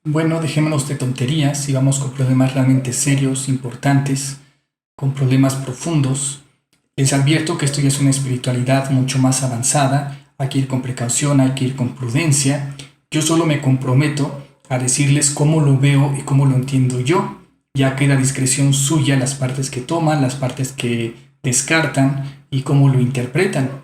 Bueno, dejémonos de tonterías y vamos con problemas realmente serios, importantes, con problemas profundos. Les advierto que esto ya es una espiritualidad mucho más avanzada. Hay que ir con precaución, hay que ir con prudencia. Yo solo me comprometo a decirles cómo lo veo y cómo lo entiendo yo. Ya queda a discreción suya las partes que toman, las partes que descartan y cómo lo interpretan.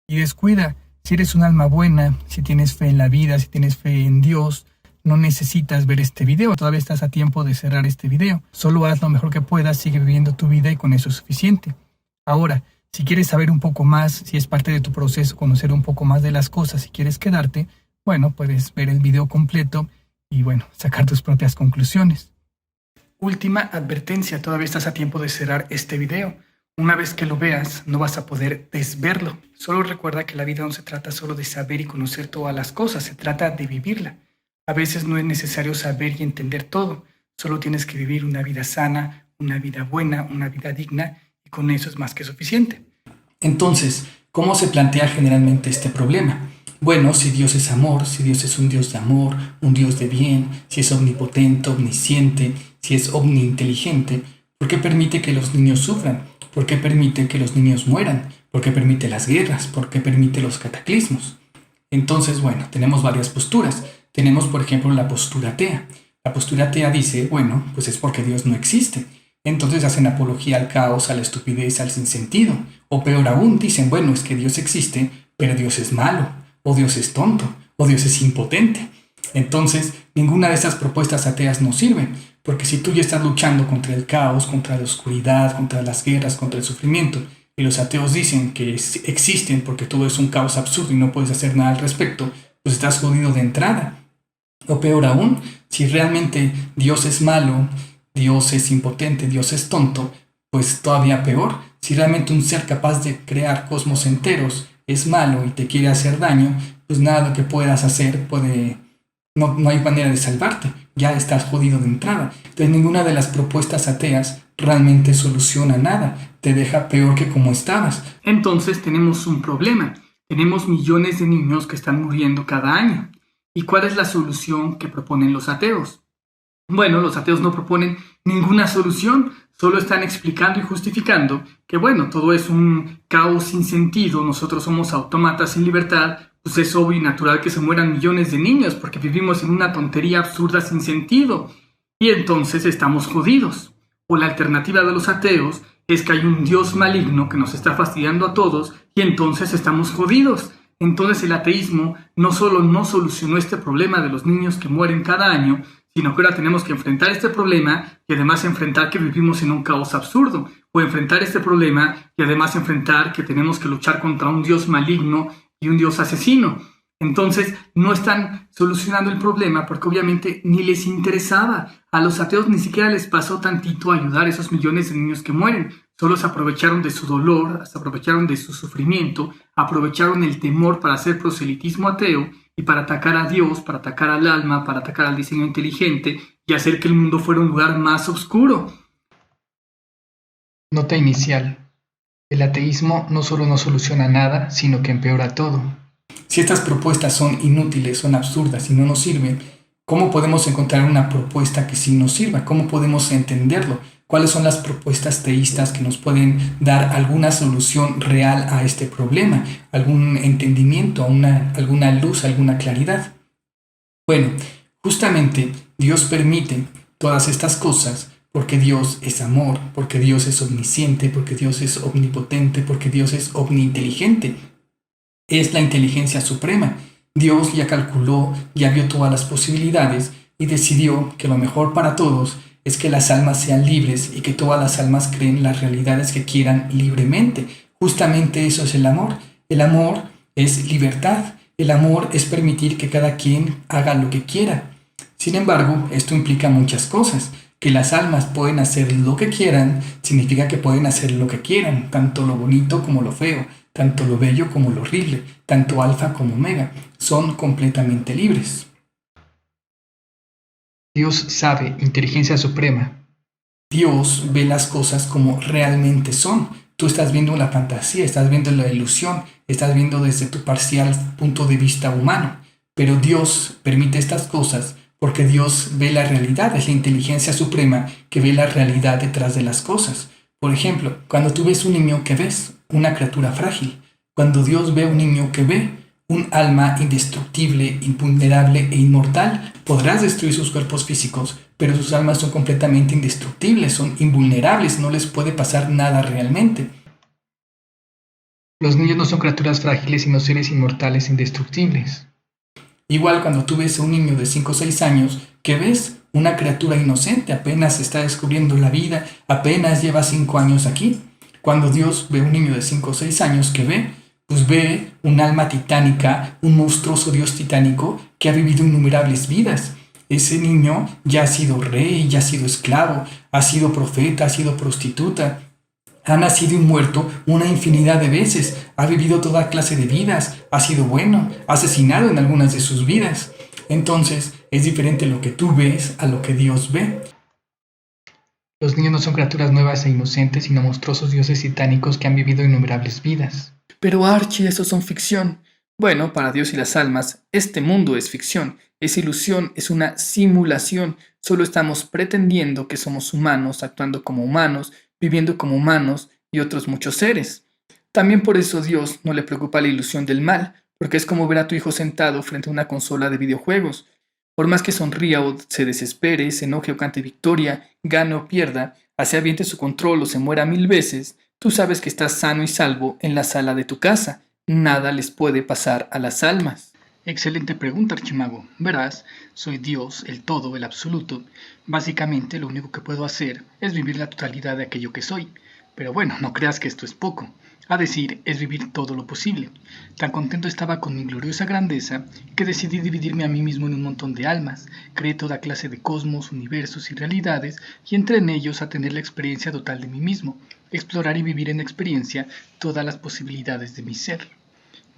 Y descuida, si eres un alma buena, si tienes fe en la vida, si tienes fe en Dios, no necesitas ver este video. Todavía estás a tiempo de cerrar este video. Solo haz lo mejor que puedas, sigue viviendo tu vida y con eso es suficiente. Ahora, si quieres saber un poco más, si es parte de tu proceso, conocer un poco más de las cosas, si quieres quedarte, bueno, puedes ver el video completo y, bueno, sacar tus propias conclusiones. Última advertencia, todavía estás a tiempo de cerrar este video. Una vez que lo veas, no vas a poder desverlo. Solo recuerda que la vida no se trata solo de saber y conocer todas las cosas, se trata de vivirla. A veces no es necesario saber y entender todo, solo tienes que vivir una vida sana, una vida buena, una vida digna, y con eso es más que suficiente. Entonces, ¿cómo se plantea generalmente este problema? Bueno, si Dios es amor, si Dios es un Dios de amor, un Dios de bien, si es omnipotente, omnisciente, si es omniinteligente, ¿por qué permite que los niños sufran? ¿Por qué permite que los niños mueran? ¿Por qué permite las guerras? ¿Por qué permite los cataclismos? Entonces, bueno, tenemos varias posturas. Tenemos, por ejemplo, la postura atea. La postura atea dice, bueno, pues es porque Dios no existe. Entonces hacen apología al caos, a la estupidez, al sinsentido. O peor aún, dicen, bueno, es que Dios existe, pero Dios es malo, o Dios es tonto, o Dios es impotente. Entonces, ninguna de esas propuestas ateas nos sirve, porque si tú ya estás luchando contra el caos, contra la oscuridad, contra las guerras, contra el sufrimiento, y los ateos dicen que existen porque todo es un caos absurdo y no puedes hacer nada al respecto, pues estás jodido de entrada. O peor aún, si realmente Dios es malo, Dios es impotente, Dios es tonto, pues todavía peor. Si realmente un ser capaz de crear cosmos enteros es malo y te quiere hacer daño, pues nada que puedas hacer puede... No hay manera de salvarte, ya estás jodido de entrada. Entonces ninguna de las propuestas ateas realmente soluciona nada, te deja peor que como estabas. Entonces tenemos un problema, tenemos millones de niños que están muriendo cada año. ¿Y cuál es la solución que proponen los ateos? Bueno, los ateos no proponen ninguna solución, solo están explicando y justificando que, bueno, todo es un caos sin sentido, nosotros somos autómatas sin libertad, pues es obvio y natural que se mueran millones de niños porque vivimos en una tontería absurda sin sentido. Y entonces estamos jodidos. O la alternativa de los ateos es que hay un Dios maligno que nos está fastidiando a todos y entonces estamos jodidos. Entonces el ateísmo no solo no solucionó este problema de los niños que mueren cada año, sino que ahora tenemos que enfrentar este problema y además enfrentar que vivimos en un caos absurdo, o enfrentar este problema y además enfrentar que tenemos que luchar contra un Dios maligno y un Dios asesino. Entonces no están solucionando el problema porque obviamente ni les interesaba. A los ateos ni siquiera les pasó tantito ayudar a esos millones de niños que mueren. Solo se aprovecharon de su dolor, se aprovecharon de su sufrimiento, aprovecharon el temor para hacer proselitismo ateo y para atacar a Dios, para atacar al alma, para atacar al diseño inteligente y hacer que el mundo fuera un lugar más oscuro. Nota inicial. El ateísmo no solo no soluciona nada, sino que empeora todo. Si estas propuestas son inútiles, son absurdas y no nos sirven, ¿cómo podemos encontrar una propuesta que sí nos sirva? ¿Cómo podemos entenderlo? ¿Cuáles son las propuestas teístas que nos pueden dar alguna solución real a este problema? ¿Algún entendimiento, alguna luz, alguna claridad? Bueno, justamente Dios permite todas estas cosas porque Dios es amor, porque Dios es omnisciente, porque Dios es omnipotente, porque Dios es omniinteligente. Es la inteligencia suprema. Dios ya calculó, ya vio todas las posibilidades y decidió que lo mejor para todos es que las almas sean libres y que todas las almas creen las realidades que quieran libremente. Justamente eso es el amor. El amor es libertad. El amor es permitir que cada quien haga lo que quiera. Sin embargo, esto implica muchas cosas. Que las almas pueden hacer lo que quieran significa que pueden hacer lo que quieran, tanto lo bonito como lo feo, tanto lo bello como lo horrible, tanto alfa como omega. Son completamente libres. Dios sabe, inteligencia suprema. Dios ve las cosas como realmente son. Tú estás viendo la fantasía, estás viendo la ilusión, estás viendo desde tu parcial punto de vista humano. Pero Dios permite estas cosas porque Dios ve la realidad, es la inteligencia suprema que ve la realidad detrás de las cosas. Por ejemplo, cuando tú ves un niño, ¿qué ves? Una criatura frágil. Cuando Dios ve un niño, ¿qué ve? Un alma indestructible, invulnerable e inmortal. Podrás destruir sus cuerpos físicos, pero sus almas son completamente indestructibles, son invulnerables, no les puede pasar nada realmente. Los niños no son criaturas frágiles, sino seres inmortales e indestructibles. Igual cuando tú ves a un niño de 5 o 6 años, ¿qué ves? Una criatura inocente, apenas está descubriendo la vida, apenas lleva 5 años aquí. Cuando Dios ve a un niño de 5 o 6 años, ¿qué ve? Pues ve un alma titánica, un monstruoso Dios titánico que ha vivido innumerables vidas. Ese niño ya ha sido rey, ya ha sido esclavo, ha sido profeta, ha sido prostituta, ha nacido y muerto una infinidad de veces, ha vivido toda clase de vidas, ha sido bueno, ha asesinado en algunas de sus vidas. Entonces, es diferente lo que tú ves a lo que Dios ve. Los niños no son criaturas nuevas e inocentes, sino monstruosos dioses titánicos que han vivido innumerables vidas. Pero Archie, esos son ficción. Bueno, para Dios y las almas, este mundo es ficción, es ilusión, es una simulación. Solo estamos pretendiendo que somos humanos, actuando como humanos, viviendo como humanos y otros muchos seres. También por eso Dios no le preocupa la ilusión del mal, porque es como ver a tu hijo sentado frente a una consola de videojuegos. Por más que sonría o se desespere, se enoje o cante victoria, gane o pierda, así aviente su control o se muera 1000 veces, tú sabes que estás sano y salvo en la sala de tu casa. Nada les puede pasar a las almas. Excelente pregunta, Archimago. Verás, soy Dios, el todo, el absoluto. Básicamente lo único que puedo hacer es vivir la totalidad de aquello que soy. Pero bueno, no creas que esto es poco. A decir, es vivir todo lo posible. Tan contento estaba con mi gloriosa grandeza que decidí dividirme a mí mismo en un montón de almas. Creé toda clase de cosmos, universos y realidades y entré en ellos a tener la experiencia total de mí mismo, explorar y vivir en experiencia todas las posibilidades de mi ser.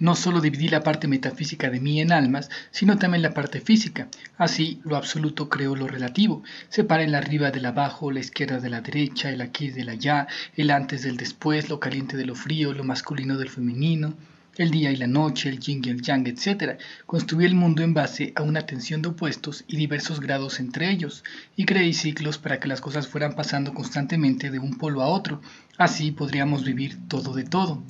No solo dividí la parte metafísica de mí en almas, sino también la parte física. Así, lo absoluto creó lo relativo. Separa el arriba del abajo, la izquierda de la derecha, el aquí del allá, el antes del después, lo caliente de lo frío, lo masculino del femenino, el día y la noche, el yin y el yang, etc. Construí el mundo en base a una tensión de opuestos y diversos grados entre ellos, y creé ciclos para que las cosas fueran pasando constantemente de un polo a otro. Así podríamos vivir todo de todo.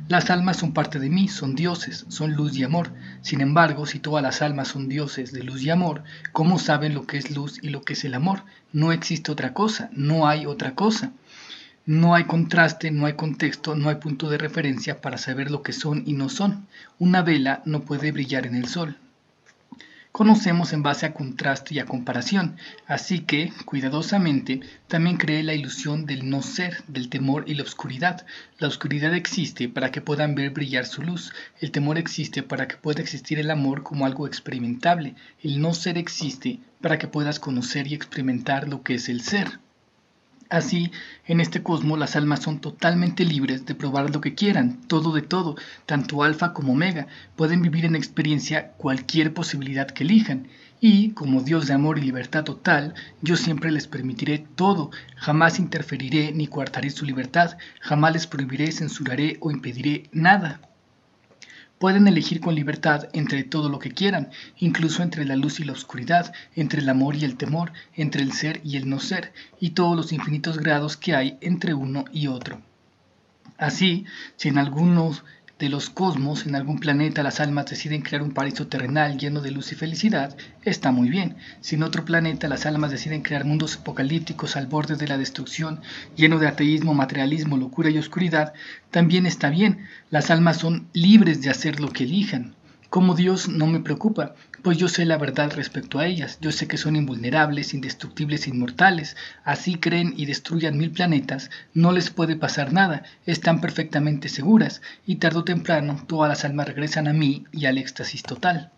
Las almas son parte de mí, son dioses, son luz y amor. Sin embargo, si todas las almas son dioses de luz y amor, ¿cómo saben lo que es luz y lo que es el amor? No existe otra cosa, no hay otra cosa. No hay contraste, no hay contexto, no hay punto de referencia para saber lo que son y no son. Una vela no puede brillar en el sol. Conocemos en base a contraste y a comparación, así que, cuidadosamente, también creé la ilusión del no ser, del temor y la oscuridad. La oscuridad existe para que puedan ver brillar su luz, el temor existe para que pueda existir el amor como algo experimentable, el no ser existe para que puedas conocer y experimentar lo que es el ser. Así, en este cosmos las almas son totalmente libres de probar lo que quieran, todo de todo, tanto alfa como omega, pueden vivir en experiencia cualquier posibilidad que elijan, y, como Dios de amor y libertad total, yo siempre les permitiré todo, jamás interferiré ni coartaré su libertad, jamás les prohibiré, censuraré o impediré nada. Pueden elegir con libertad entre todo lo que quieran, incluso entre la luz y la oscuridad, entre el amor y el temor, entre el ser y el no ser, y todos los infinitos grados que hay entre uno y otro. Así, si en algunos de los cosmos, en algún planeta, las almas deciden crear un paraíso terrenal lleno de luz y felicidad, está muy bien. Si en otro planeta las almas deciden crear mundos apocalípticos al borde de la destrucción, lleno de ateísmo, materialismo, locura y oscuridad, también está bien. Las almas son libres de hacer lo que elijan. Como Dios no me preocupa, pues yo sé la verdad respecto a ellas. Yo sé que son invulnerables, indestructibles e inmortales. Así creen y destruyan 1000 planetas, no les puede pasar nada, están perfectamente seguras, y tarde o temprano todas las almas regresan a mí y al éxtasis total.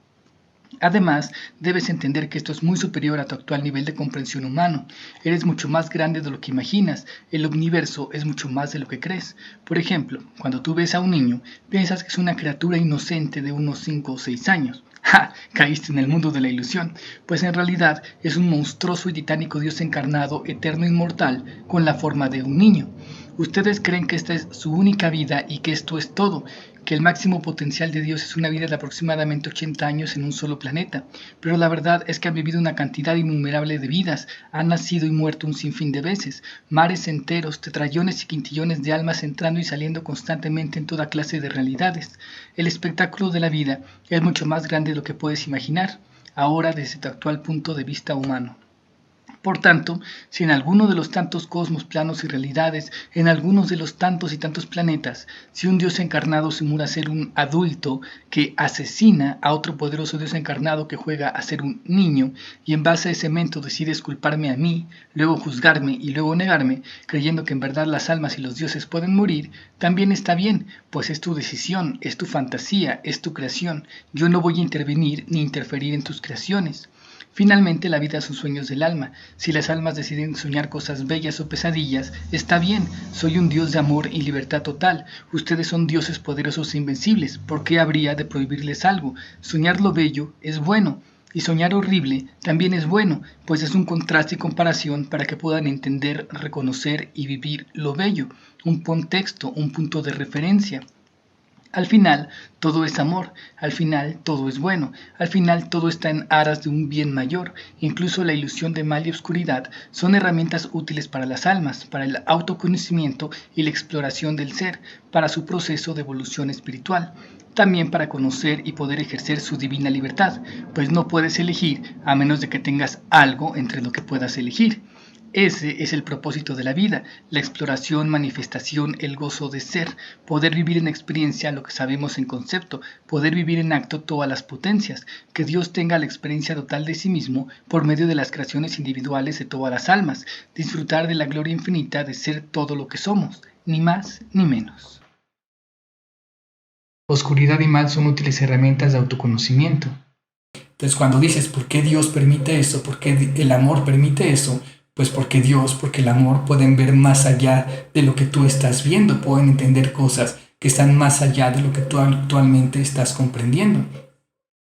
Además, debes entender que esto es muy superior a tu actual nivel de comprensión humano. Eres mucho más grande de lo que imaginas. El universo es mucho más de lo que crees. Por ejemplo, cuando tú ves a un niño, piensas que es una criatura inocente de unos 5 o 6 años. ¡Ja! Caíste en el mundo de la ilusión, pues en realidad es un monstruoso y titánico Dios encarnado, eterno e inmortal, con la forma de un niño. Ustedes creen que esta es su única vida y que esto es todo. que el máximo potencial de Dios es una vida de aproximadamente 80 años en un solo planeta, pero la verdad es que han vivido una cantidad innumerable de vidas, han nacido y muerto un sinfín de veces, mares enteros, tetrallones y quintillones de almas entrando y saliendo constantemente en toda clase de realidades. El espectáculo de la vida es mucho más grande de lo que puedes imaginar, ahora desde tu actual punto de vista humano. Por tanto, si en alguno de los tantos cosmos, planos y realidades, en algunos de los tantos y tantos planetas, si un Dios encarnado simula ser un adulto que asesina a otro poderoso Dios encarnado que juega a ser un niño, y en base a ese evento decides culparme a mí, luego juzgarme y luego negarme, creyendo que en verdad las almas y los dioses pueden morir, también está bien, pues es tu decisión, es tu fantasía, es tu creación. Yo no voy a intervenir ni interferir en tus creaciones. Finalmente, la vida son sueños del alma. Si las almas deciden soñar cosas bellas o pesadillas, está bien. Soy un Dios de amor y libertad total. Ustedes son dioses poderosos e invencibles. ¿Por qué habría de prohibirles algo? Soñar lo bello es bueno. Y soñar horrible también es bueno, pues es un contraste y comparación para que puedan entender, reconocer y vivir lo bello. Un contexto, un punto de referencia. Al final, todo es amor, al final, todo es bueno, al final, todo está en aras de un bien mayor. Incluso la ilusión de mal y oscuridad son herramientas útiles para las almas, para el autoconocimiento y la exploración del ser, para su proceso de evolución espiritual. También para conocer y poder ejercer su divina libertad, pues no puedes elegir a menos de que tengas algo entre lo que puedas elegir. Ese es el propósito de la vida, la exploración, manifestación, el gozo de ser, poder vivir en experiencia lo que sabemos en concepto, poder vivir en acto todas las potencias, que Dios tenga la experiencia total de sí mismo por medio de las creaciones individuales de todas las almas, disfrutar de la gloria infinita de ser todo lo que somos, ni más ni menos. Oscuridad y mal son útiles herramientas de autoconocimiento. Entonces, cuando dices, ¿por qué Dios permite eso? ¿Por qué el amor permite eso? Pues porque Dios, porque el amor pueden ver más allá de lo que tú estás viendo, pueden entender cosas que están más allá de lo que tú actualmente estás comprendiendo.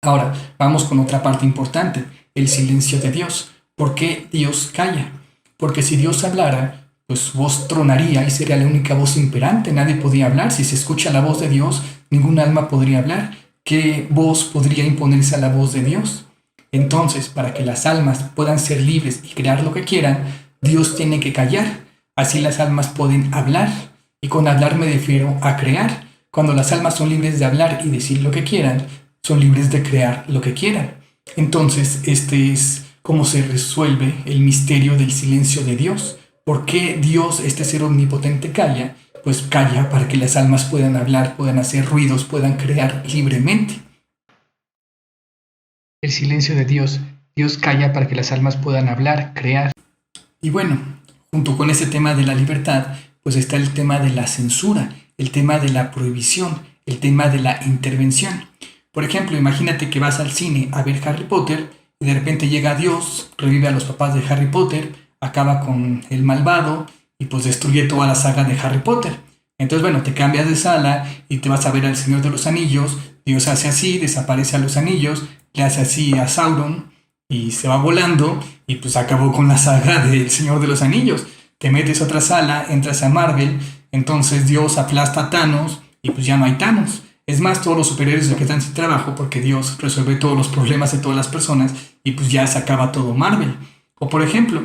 Ahora, vamos con otra parte importante, el silencio de Dios. ¿Por qué Dios calla? Porque si Dios hablara, pues voz tronaría y sería la única voz imperante, nadie podría hablar. Si se escucha la voz de Dios, ningún alma podría hablar. ¿Qué voz podría imponerse a la voz de Dios? Entonces, para que las almas puedan ser libres y crear lo que quieran, Dios tiene que callar. Así las almas pueden hablar. Y con hablar me refiero a crear. Cuando las almas son libres de hablar y decir lo que quieran, son libres de crear lo que quieran. Entonces, este es cómo se resuelve el misterio del silencio de Dios. ¿Por qué Dios, este ser omnipotente, calla? Pues calla para que las almas puedan hablar, puedan hacer ruidos, puedan crear libremente. El silencio de Dios. Dios calla para que las almas puedan hablar, crear. Y bueno, junto con ese tema de la libertad, pues está el tema de la censura, el tema de la prohibición, el tema de la intervención. Por ejemplo, imagínate que vas al cine a ver Harry Potter y de repente llega Dios, revive a los papás de Harry Potter, acaba con el malvado y pues destruye toda la saga de Harry Potter. Entonces, bueno, te cambias de sala y te vas a ver al Señor de los Anillos. Dios hace así, desaparece a los anillos, le hace así a Sauron y se va volando y pues acabó con la saga del Señor de los Anillos. Te metes a otra sala, entras a Marvel, entonces Dios aplasta a Thanos y pues ya no hay Thanos. Es más, todos los superhéroes se quedan sin trabajo porque Dios resuelve todos los problemas de todas las personas y pues ya se acaba todo Marvel. O por ejemplo,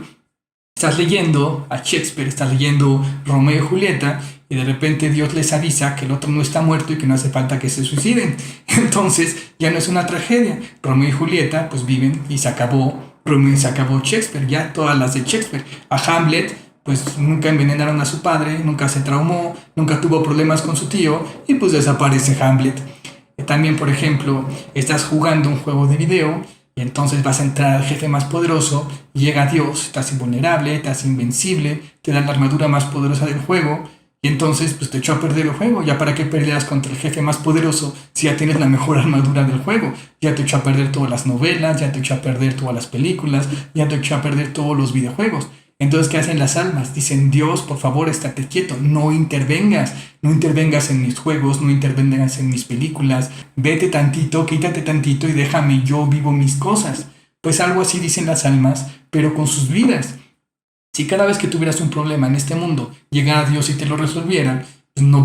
estás leyendo a Shakespeare, estás leyendo Romeo y Julieta y de repente Dios les avisa que el otro no está muerto y que no hace falta que se suiciden. Entonces ya no es una tragedia. Romeo y Julieta pues viven y se acabó Romeo y se acabó Shakespeare, ya todas las de Shakespeare. A Hamlet pues nunca envenenaron a su padre, nunca se traumó, nunca tuvo problemas con su tío y pues desaparece Hamlet. También, por ejemplo, estás jugando un juego de video y entonces vas a entrar al jefe más poderoso, llega Dios, estás invulnerable, estás invencible, te da la armadura más poderosa del juego y entonces pues te echó a perder el juego. ¿Ya para qué peleas contra el jefe más poderoso si ya tienes la mejor armadura del juego? Ya te echó a perder todas las novelas, ya te echó a perder todas las películas, ya te echó a perder todos los videojuegos. Entonces, ¿qué hacen las almas? Dicen, Dios, por favor, estate quieto, no intervengas en mis juegos, no intervengas en mis películas, vete tantito, quítate tantito y déjame, yo vivo mis cosas. Pues algo así dicen las almas, pero con sus vidas. Si cada vez que tuvieras un problema en este mundo llegara Dios y te lo resolviera, pues no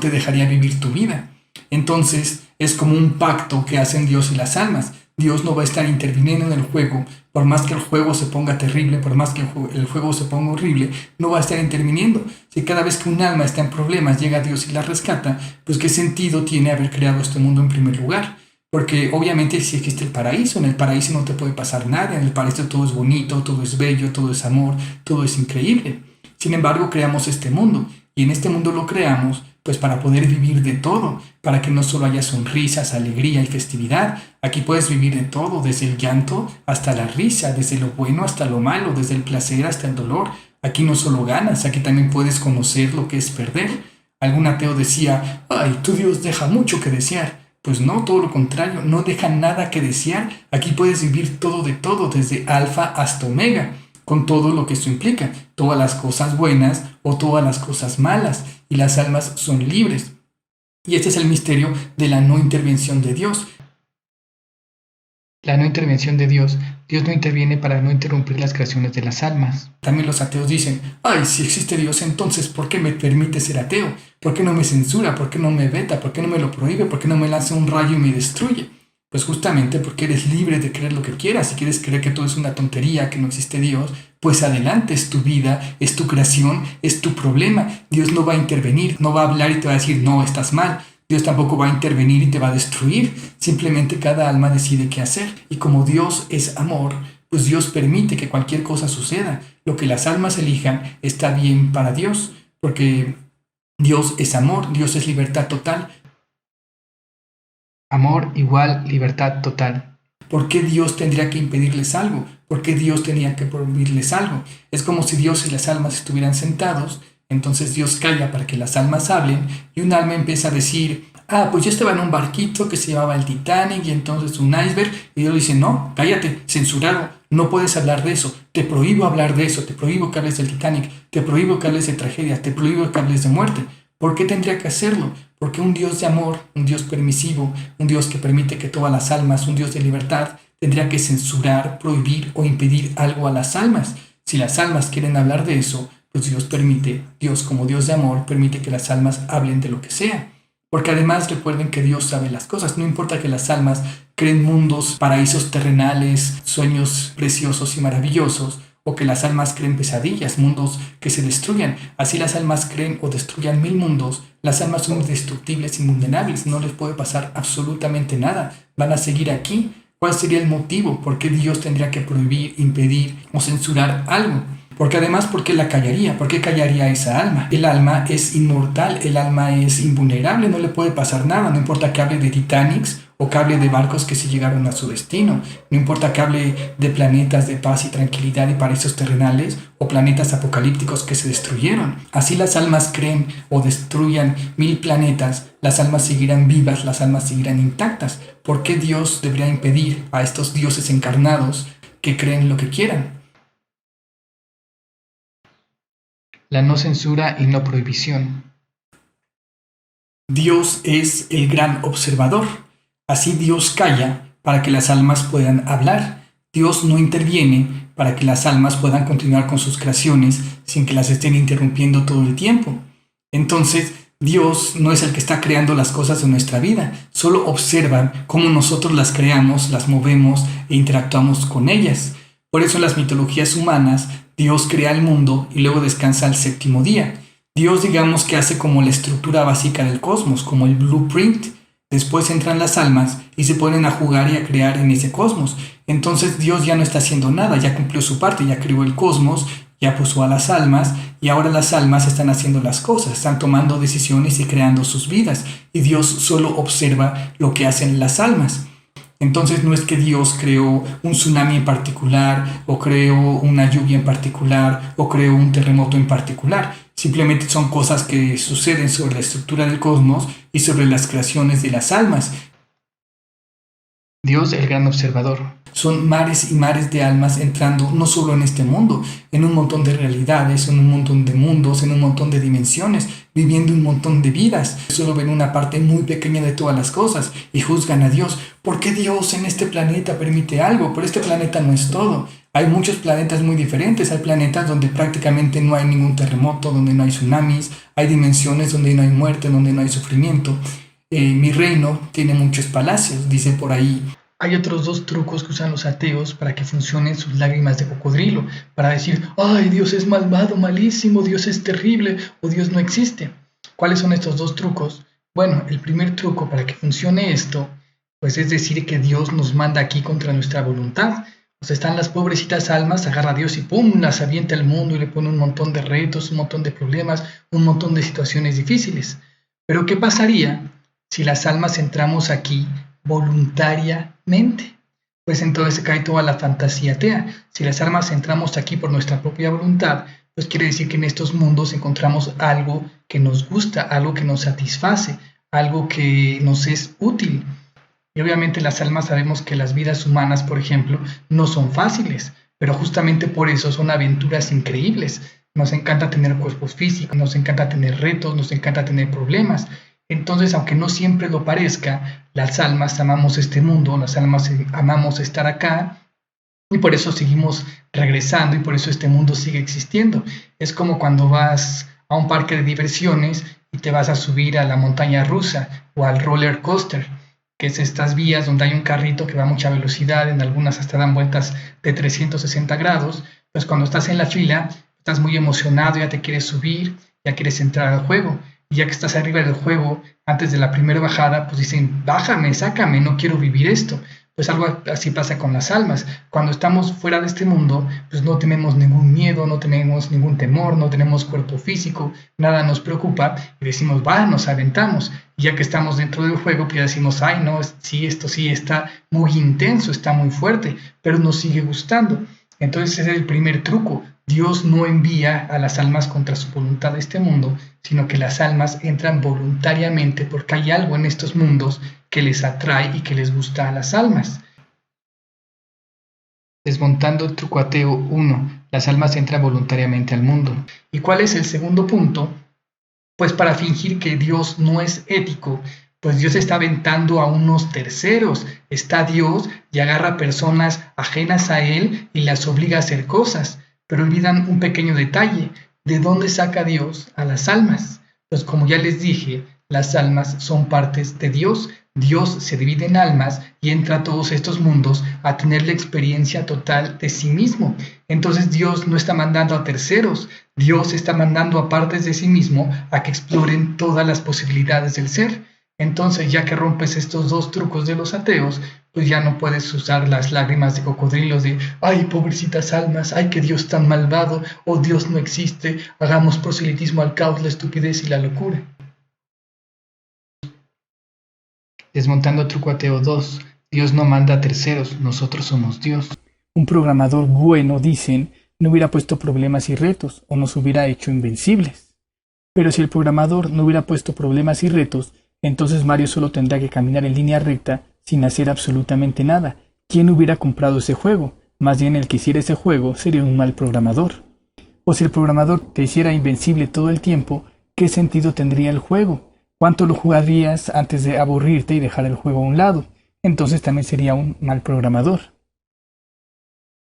te dejaría vivir tu vida. Entonces es como un pacto que hacen Dios y las almas. Dios no va a estar interviniendo en el juego, por más que el juego se ponga terrible, por más que el juego se ponga horrible, no va a estar interviniendo. Si cada vez que un alma está en problemas llega Dios y la rescata, pues ¿qué sentido tiene haber creado este mundo en primer lugar? Porque obviamente sí existe el paraíso, en el paraíso no te puede pasar nada, en el paraíso todo es bonito, todo es bello, todo es amor, todo es increíble. Sin embargo, creamos este mundo, y en este mundo lo creamos pues para poder vivir de todo, para que no solo haya sonrisas, alegría y festividad. Aquí puedes vivir de todo, desde el llanto hasta la risa, desde lo bueno hasta lo malo, desde el placer hasta el dolor. Aquí no solo ganas, aquí también puedes conocer lo que es perder. Algún ateo decía, ay, tu Dios deja mucho que desear. Pues no, todo lo contrario, no deja nada que desear. Aquí puedes vivir todo de todo, desde alfa hasta omega, con todo lo que esto implica, todas las cosas buenas o todas las cosas malas, y las almas son libres. Y este es el misterio de la no intervención de Dios. La no intervención de Dios. Dios no interviene para no interrumpir las creaciones de las almas. También los ateos dicen, ay, si existe Dios, entonces ¿por qué me permite ser ateo? ¿Por qué no me censura? ¿Por qué no me veta? ¿Por qué no me lo prohíbe? ¿Por qué no me lanza un rayo y me destruye? Pues justamente porque eres libre de creer lo que quieras. Si quieres creer que todo es una tontería, que no existe Dios, pues adelante, es tu vida, es tu creación, es tu problema. Dios no va a intervenir, no va a hablar y te va a decir, no, estás mal. Dios tampoco va a intervenir y te va a destruir. Simplemente cada alma decide qué hacer. Y como Dios es amor, pues Dios permite que cualquier cosa suceda. Lo que las almas elijan está bien para Dios, porque Dios es amor, Dios es libertad total. Amor igual libertad total. ¿Por qué Dios tendría que impedirles algo? ¿Por qué Dios tenía que prohibirles algo? Es como si Dios y las almas estuvieran sentados, entonces Dios calla para que las almas hablen, y un alma empieza a decir, pues yo estaba en un barquito que se llamaba el Titanic y entonces un iceberg, y Dios dice, no, cállate, censurado, no puedes hablar de eso, te prohíbo hablar de eso, te prohíbo que hables del Titanic, te prohíbo que hables de tragedias, te prohíbo que hables de muerte. ¿Por qué tendría que hacerlo? Porque un Dios de amor, un Dios permisivo, un Dios que permite que todas las almas, un Dios de libertad, tendría que censurar, prohibir o impedir algo a las almas. Si las almas quieren hablar de eso, pues Dios permite, Dios como Dios de amor, permite que las almas hablen de lo que sea. Porque además recuerden que Dios sabe las cosas, no importa que las almas creen mundos, paraísos terrenales, sueños preciosos y maravillosos, o que las almas creen pesadillas, mundos que se destruyan. Así las almas creen o destruyan 1000 mundos, las almas son indestructibles, invulnerables, no les puede pasar absolutamente nada, van a seguir aquí. ¿Cuál sería el motivo? ¿Por qué Dios tendría que prohibir, impedir o censurar algo? Porque además, ¿por qué la callaría? ¿Por qué callaría a esa alma? El alma es inmortal, el alma es invulnerable, no le puede pasar nada, no importa que hable de Titanics o que hable de barcos que se llegaron a su destino, no importa que hable de planetas de paz y tranquilidad y paraísos terrenales o planetas apocalípticos que se destruyeron. Así las almas creen o destruyan 1000 planetas, las almas seguirán vivas, las almas seguirán intactas. ¿Por qué Dios debería impedir a estos dioses encarnados que creen lo que quieran? La no censura y no prohibición. Dios es el gran observador. Así Dios calla para que las almas puedan hablar. Dios no interviene para que las almas puedan continuar con sus creaciones sin que las estén interrumpiendo todo el tiempo. Entonces, Dios no es el que está creando las cosas de nuestra vida, solo observa cómo nosotros las creamos, las movemos e interactuamos con ellas. Por eso en las mitologías humanas, Dios crea el mundo y luego descansa al 7º día. Dios, digamos que hace como la estructura básica del cosmos, como el blueprint. Después entran las almas y se ponen a jugar y a crear en ese cosmos. Entonces Dios ya no está haciendo nada, ya cumplió su parte, ya creó el cosmos, ya puso a las almas y ahora las almas están haciendo las cosas, están tomando decisiones y creando sus vidas. Y Dios solo observa lo que hacen las almas. Entonces no es que Dios creó un tsunami en particular, o creó una lluvia en particular, o creó un terremoto en particular. Simplemente son cosas que suceden sobre la estructura del cosmos y sobre las creaciones de las almas. Dios, el gran observador. Son mares y mares de almas entrando no solo en este mundo, en un montón de realidades, en un montón de mundos, en un montón de dimensiones, viviendo un montón de vidas. Solo ven una parte muy pequeña de todas las cosas y juzgan a Dios. ¿Por qué Dios en este planeta permite algo? Pero este planeta no es todo. Hay muchos planetas muy diferentes. Hay planetas donde prácticamente no hay ningún terremoto, donde no hay tsunamis. Hay dimensiones donde no hay muerte, donde no hay sufrimiento. Mi reino tiene muchos palacios, dice por ahí. Hay otros dos trucos que usan los ateos para que funcionen sus lágrimas de cocodrilo, para decir, ay, Dios es malvado, malísimo, Dios es terrible o Dios no existe. ¿Cuáles son estos dos trucos? Bueno, el primer truco para que funcione esto, pues es decir que Dios nos manda aquí contra nuestra voluntad. O sea, están las pobrecitas almas, agarra a Dios y ¡pum!, las avienta al mundo y le pone un montón de retos, un montón de problemas, un montón de situaciones difíciles. Pero ¿qué pasaría si las almas entramos aquí voluntariamente? Pues entonces se cae toda la fantasía atea. Si las almas entramos aquí por nuestra propia voluntad, pues quiere decir que en estos mundos encontramos algo que nos gusta, algo que nos satisface, algo que nos es útil. Y obviamente las almas sabemos que las vidas humanas, por ejemplo, no son fáciles, pero justamente por eso son aventuras increíbles. Nos encanta tener cuerpos físicos, nos encanta tener retos, nos encanta tener problemas. Entonces, aunque no siempre lo parezca, las almas amamos este mundo, las almas amamos estar acá y por eso seguimos regresando y por eso este mundo sigue existiendo. Es como cuando vas a un parque de diversiones y te vas a subir a la montaña rusa o al roller coaster, que es estas vías donde hay un carrito que va a mucha velocidad, en algunas hasta dan vueltas de 360 grados. Pues cuando estás en la fila, estás muy emocionado, ya te quieres subir, ya quieres entrar al juego. Y ya que estás arriba del juego, antes de la primera bajada, pues dicen, bájame, sácame, no quiero vivir esto. Pues algo así pasa con las almas. Cuando estamos fuera de este mundo, pues no tenemos ningún miedo, no tenemos ningún temor, no tenemos cuerpo físico, nada nos preocupa y decimos, va, nos aventamos. Y ya que estamos dentro del juego, pues ya decimos, ay, no, sí, esto sí está muy intenso, está muy fuerte, pero nos sigue gustando. Entonces ese es el primer truco. Dios no envía a las almas contra su voluntad a este mundo, sino que las almas entran voluntariamente porque hay algo en estos mundos que les atrae y que les gusta a las almas. Desmontando el truco ateo 1, las almas entran voluntariamente al mundo. ¿Y cuál es el segundo punto? Pues para fingir que Dios no es ético, pues Dios está aventando a unos terceros. Está Dios y agarra personas ajenas a Él y las obliga a hacer cosas, pero olvidan un pequeño detalle. ¿De dónde saca Dios a las almas? Pues como ya les dije, las almas son partes de Dios. Dios se divide en almas y entra a todos estos mundos a tener la experiencia total de sí mismo. Entonces Dios no está mandando a terceros, Dios está mandando a partes de sí mismo a que exploren todas las posibilidades del ser. Entonces, ya que rompes estos dos trucos de los ateos, pues ya no puedes usar las lágrimas de cocodrilos de ¡ay, pobrecitas almas! ¡Ay, que Dios tan malvado! ¡Oh, Dios no existe! Hagamos proselitismo al caos, la estupidez y la locura. Desmontando truco ateo 2. Dios no manda a terceros, nosotros somos Dios. Un programador bueno, dicen, no hubiera puesto problemas y retos o nos hubiera hecho invencibles. Pero si el programador no hubiera puesto problemas y retos, entonces Mario solo tendrá que caminar en línea recta sin hacer absolutamente nada. ¿Quién hubiera comprado ese juego? Más bien el que hiciera ese juego sería un mal programador. O si el programador te hiciera invencible todo el tiempo, ¿qué sentido tendría el juego? ¿Cuánto lo jugarías antes de aburrirte y dejar el juego a un lado? Entonces también sería un mal programador.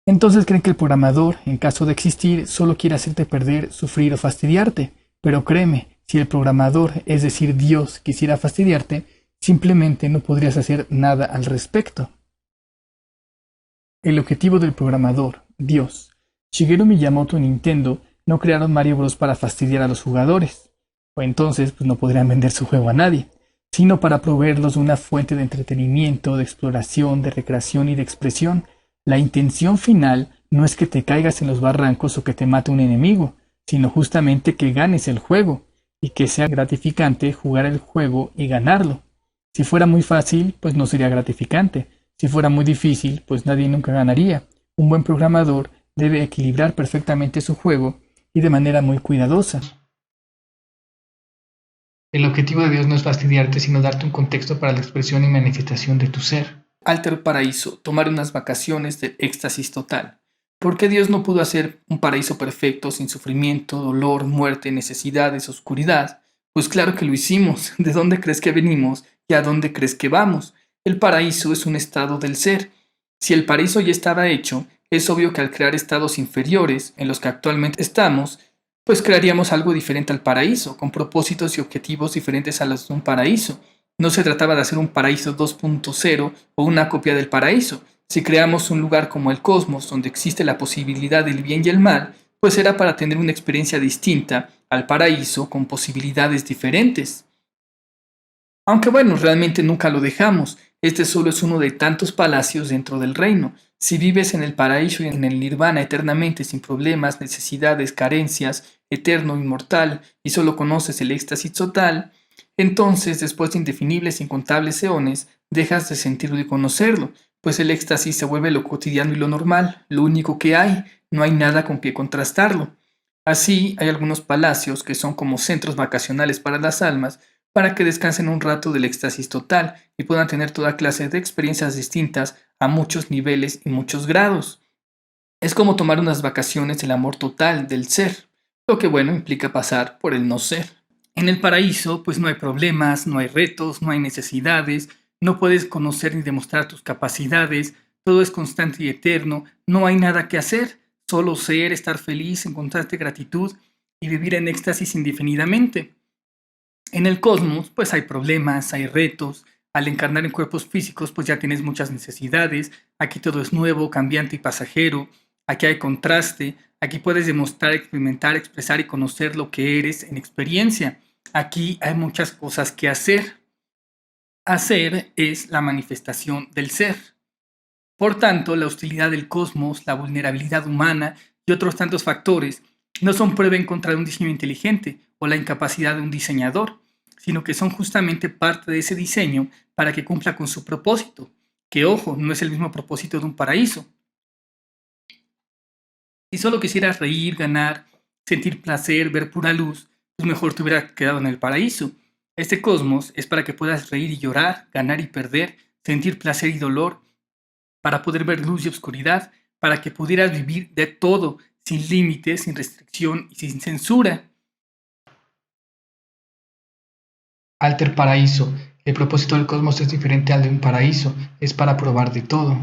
Entonces creen que el programador, en caso de existir, solo quiere hacerte perder, sufrir o fastidiarte. Pero créeme, si el programador, es decir Dios, quisiera fastidiarte, simplemente no podrías hacer nada al respecto. El objetivo del programador, Dios, Shigeru Miyamoto y Nintendo no crearon Mario Bros. Para fastidiar a los jugadores, o entonces pues no podrían vender su juego a nadie, sino para proveerlos de una fuente de entretenimiento, de exploración, de recreación y de expresión. La intención final no es que te caigas en los barrancos o que te mate un enemigo, sino justamente que ganes el juego, y que sea gratificante jugar el juego y ganarlo. Si fuera muy fácil, pues no sería gratificante. Si fuera muy difícil, pues nadie nunca ganaría. Un buen programador debe equilibrar perfectamente su juego y de manera muy cuidadosa. El objetivo de Dios no es fastidiarte, sino darte un contexto para la expresión y manifestación de tu ser. Alter paraíso, tomar unas vacaciones de éxtasis total. ¿Por qué Dios no pudo hacer un paraíso perfecto, sin sufrimiento, dolor, muerte, necesidades, oscuridad? Pues claro que lo hicimos. ¿De dónde crees que venimos y a dónde crees que vamos? El paraíso es un estado del ser. Si el paraíso ya estaba hecho, es obvio que al crear estados inferiores, en los que actualmente estamos, pues crearíamos algo diferente al paraíso, con propósitos y objetivos diferentes a los de un paraíso. No se trataba de hacer un paraíso 2.0 o una copia del paraíso. Si creamos un lugar como el cosmos, donde existe la posibilidad del bien y el mal, pues era para tener una experiencia distinta al paraíso con posibilidades diferentes. Aunque bueno, realmente nunca lo dejamos. Este solo es uno de tantos palacios dentro del reino. Si vives en el paraíso y en el nirvana eternamente sin problemas, necesidades, carencias, eterno, inmortal, y solo conoces el éxtasis total, entonces, después de indefinibles e incontables eones, dejas de sentirlo y conocerlo, pues el éxtasis se vuelve lo cotidiano y lo normal, lo único que hay, no hay nada con que contrastarlo. Así, hay algunos palacios que son como centros vacacionales para las almas, para que descansen un rato del éxtasis total y puedan tener toda clase de experiencias distintas a muchos niveles y muchos grados. Es como tomar unas vacaciones del amor total, del ser, lo que bueno implica pasar por el no ser. En el paraíso, pues no hay problemas, no hay retos, no hay necesidades, no puedes conocer ni demostrar tus capacidades, todo es constante y eterno, no hay nada que hacer, solo ser, estar feliz, encontrarte gratitud y vivir en éxtasis indefinidamente. En el cosmos, pues hay problemas, hay retos. Al encarnar en cuerpos físicos, pues ya tienes muchas necesidades. Aquí todo es nuevo, cambiante y pasajero. Aquí hay contraste. Aquí puedes demostrar, experimentar, expresar y conocer lo que eres en experiencia. Aquí hay muchas cosas que hacer. Hacer es la manifestación del ser. Por tanto, la hostilidad del cosmos, la vulnerabilidad humana y otros tantos factores no son prueba en contra de un diseño inteligente o la incapacidad de un diseñador, sino que son justamente parte de ese diseño para que cumpla con su propósito, que ojo, no es el mismo propósito de un paraíso. Si solo quisieras reír, ganar, sentir placer, ver pura luz, pues mejor te hubiera quedado en el paraíso. Este cosmos es para que puedas reír y llorar, ganar y perder, sentir placer y dolor, para poder ver luz y oscuridad, para que pudieras vivir de todo, sin límites, sin restricción y sin censura. Alter paraíso. El propósito del cosmos es diferente al de un paraíso. Es para probar de todo.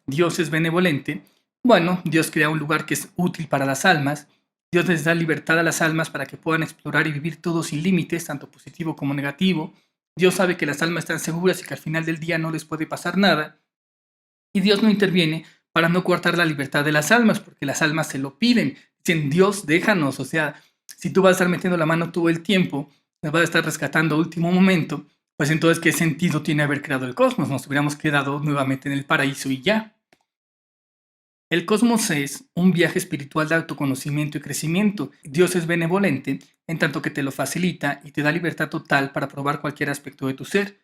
Dios es benevolente. Bueno, Dios crea un lugar que es útil para las almas. Dios les da libertad a las almas para que puedan explorar y vivir todo sin límites, tanto positivo como negativo. Dios sabe que las almas están seguras y que al final del día no les puede pasar nada. Y Dios no interviene para no coartar la libertad de las almas, porque las almas se lo piden. Dicen, Dios, déjanos. O sea, si tú vas a estar metiendo la mano todo el tiempo, nos vas a estar rescatando a último momento, pues entonces, ¿qué sentido tiene haber creado el cosmos? Nos hubiéramos quedado nuevamente en el paraíso y ya. El cosmos es un viaje espiritual de autoconocimiento y crecimiento. Dios es benevolente en tanto que te lo facilita y te da libertad total para probar cualquier aspecto de tu ser.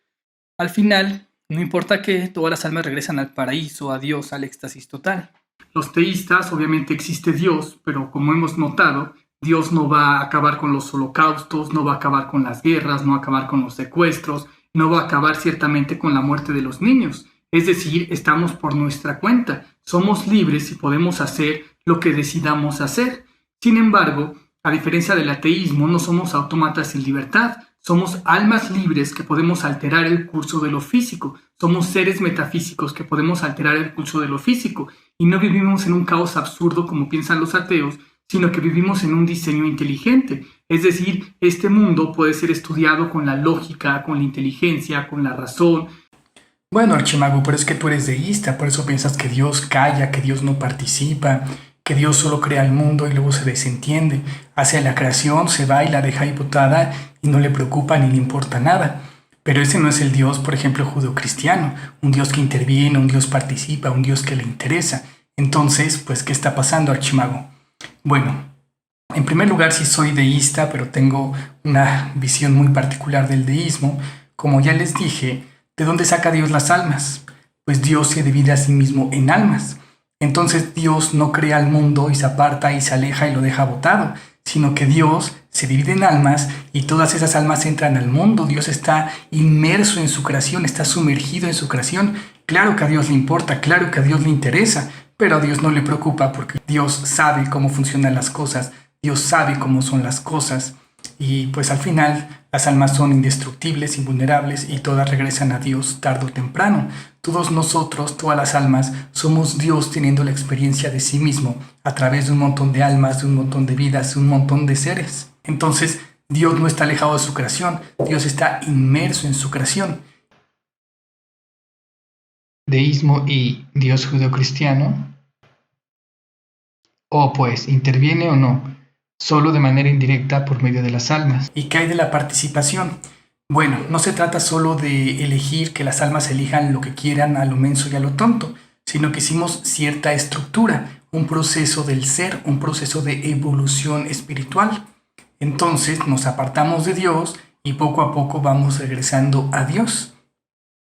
Al final, no importa qué, todas las almas regresan al paraíso, a Dios, al éxtasis total. Los teístas, obviamente existe Dios, pero como hemos notado, Dios no va a acabar con los holocaustos, no va a acabar con las guerras, no va a acabar con los secuestros, no va a acabar ciertamente con la muerte de los niños. Es decir, estamos por nuestra cuenta, somos libres y podemos hacer lo que decidamos hacer. Sin embargo, a diferencia del ateísmo, no somos autómatas sin libertad, somos almas libres que podemos alterar el curso de lo físico, somos seres metafísicos que podemos alterar el curso de lo físico y no vivimos en un caos absurdo como piensan los ateos, sino que vivimos en un diseño inteligente. Es decir, este mundo puede ser estudiado con la lógica, con la inteligencia, con la razón. Bueno, Archimago, pero es que tú eres deísta, por eso piensas que Dios calla, que Dios no participa, que Dios solo crea el mundo y luego se desentiende, hace la creación, se va y la deja ahí botada y no le preocupa ni le importa nada. Pero ese no es el Dios, por ejemplo, judeocristiano, un Dios que interviene, un Dios participa, un Dios que le interesa. Entonces, pues, ¿qué está pasando, Archimago? Bueno, en primer lugar sí soy deísta, pero tengo una visión muy particular del deísmo. Como ya les dije, ¿de dónde saca Dios las almas? Pues Dios se divide a sí mismo en almas. Entonces Dios no crea el mundo y se aparta y se aleja y lo deja botado, sino que Dios se divide en almas y todas esas almas entran al mundo. Dios está inmerso en su creación, está sumergido en su creación. Claro que a Dios le importa, claro que a Dios le interesa, pero a Dios no le preocupa porque Dios sabe cómo funcionan las cosas, Dios sabe cómo son las cosas y pues al final las almas son indestructibles, invulnerables y todas regresan a Dios tarde o temprano. Todos nosotros, todas las almas, somos Dios teniendo la experiencia de sí mismo a través de un montón de almas, de un montón de vidas, de un montón de seres. Entonces, Dios no está alejado de su creación, Dios está inmerso en su creación. Deísmo y Dios judeocristiano. O pues, ¿interviene o no? Solo de manera indirecta por medio de las almas. ¿Y qué hay de la participación? Bueno, no se trata solo de elegir que las almas elijan lo que quieran a lo menso y a lo tonto, sino que hicimos cierta estructura, un proceso del ser, un proceso de evolución espiritual. Entonces nos apartamos de Dios y poco a poco vamos regresando a Dios.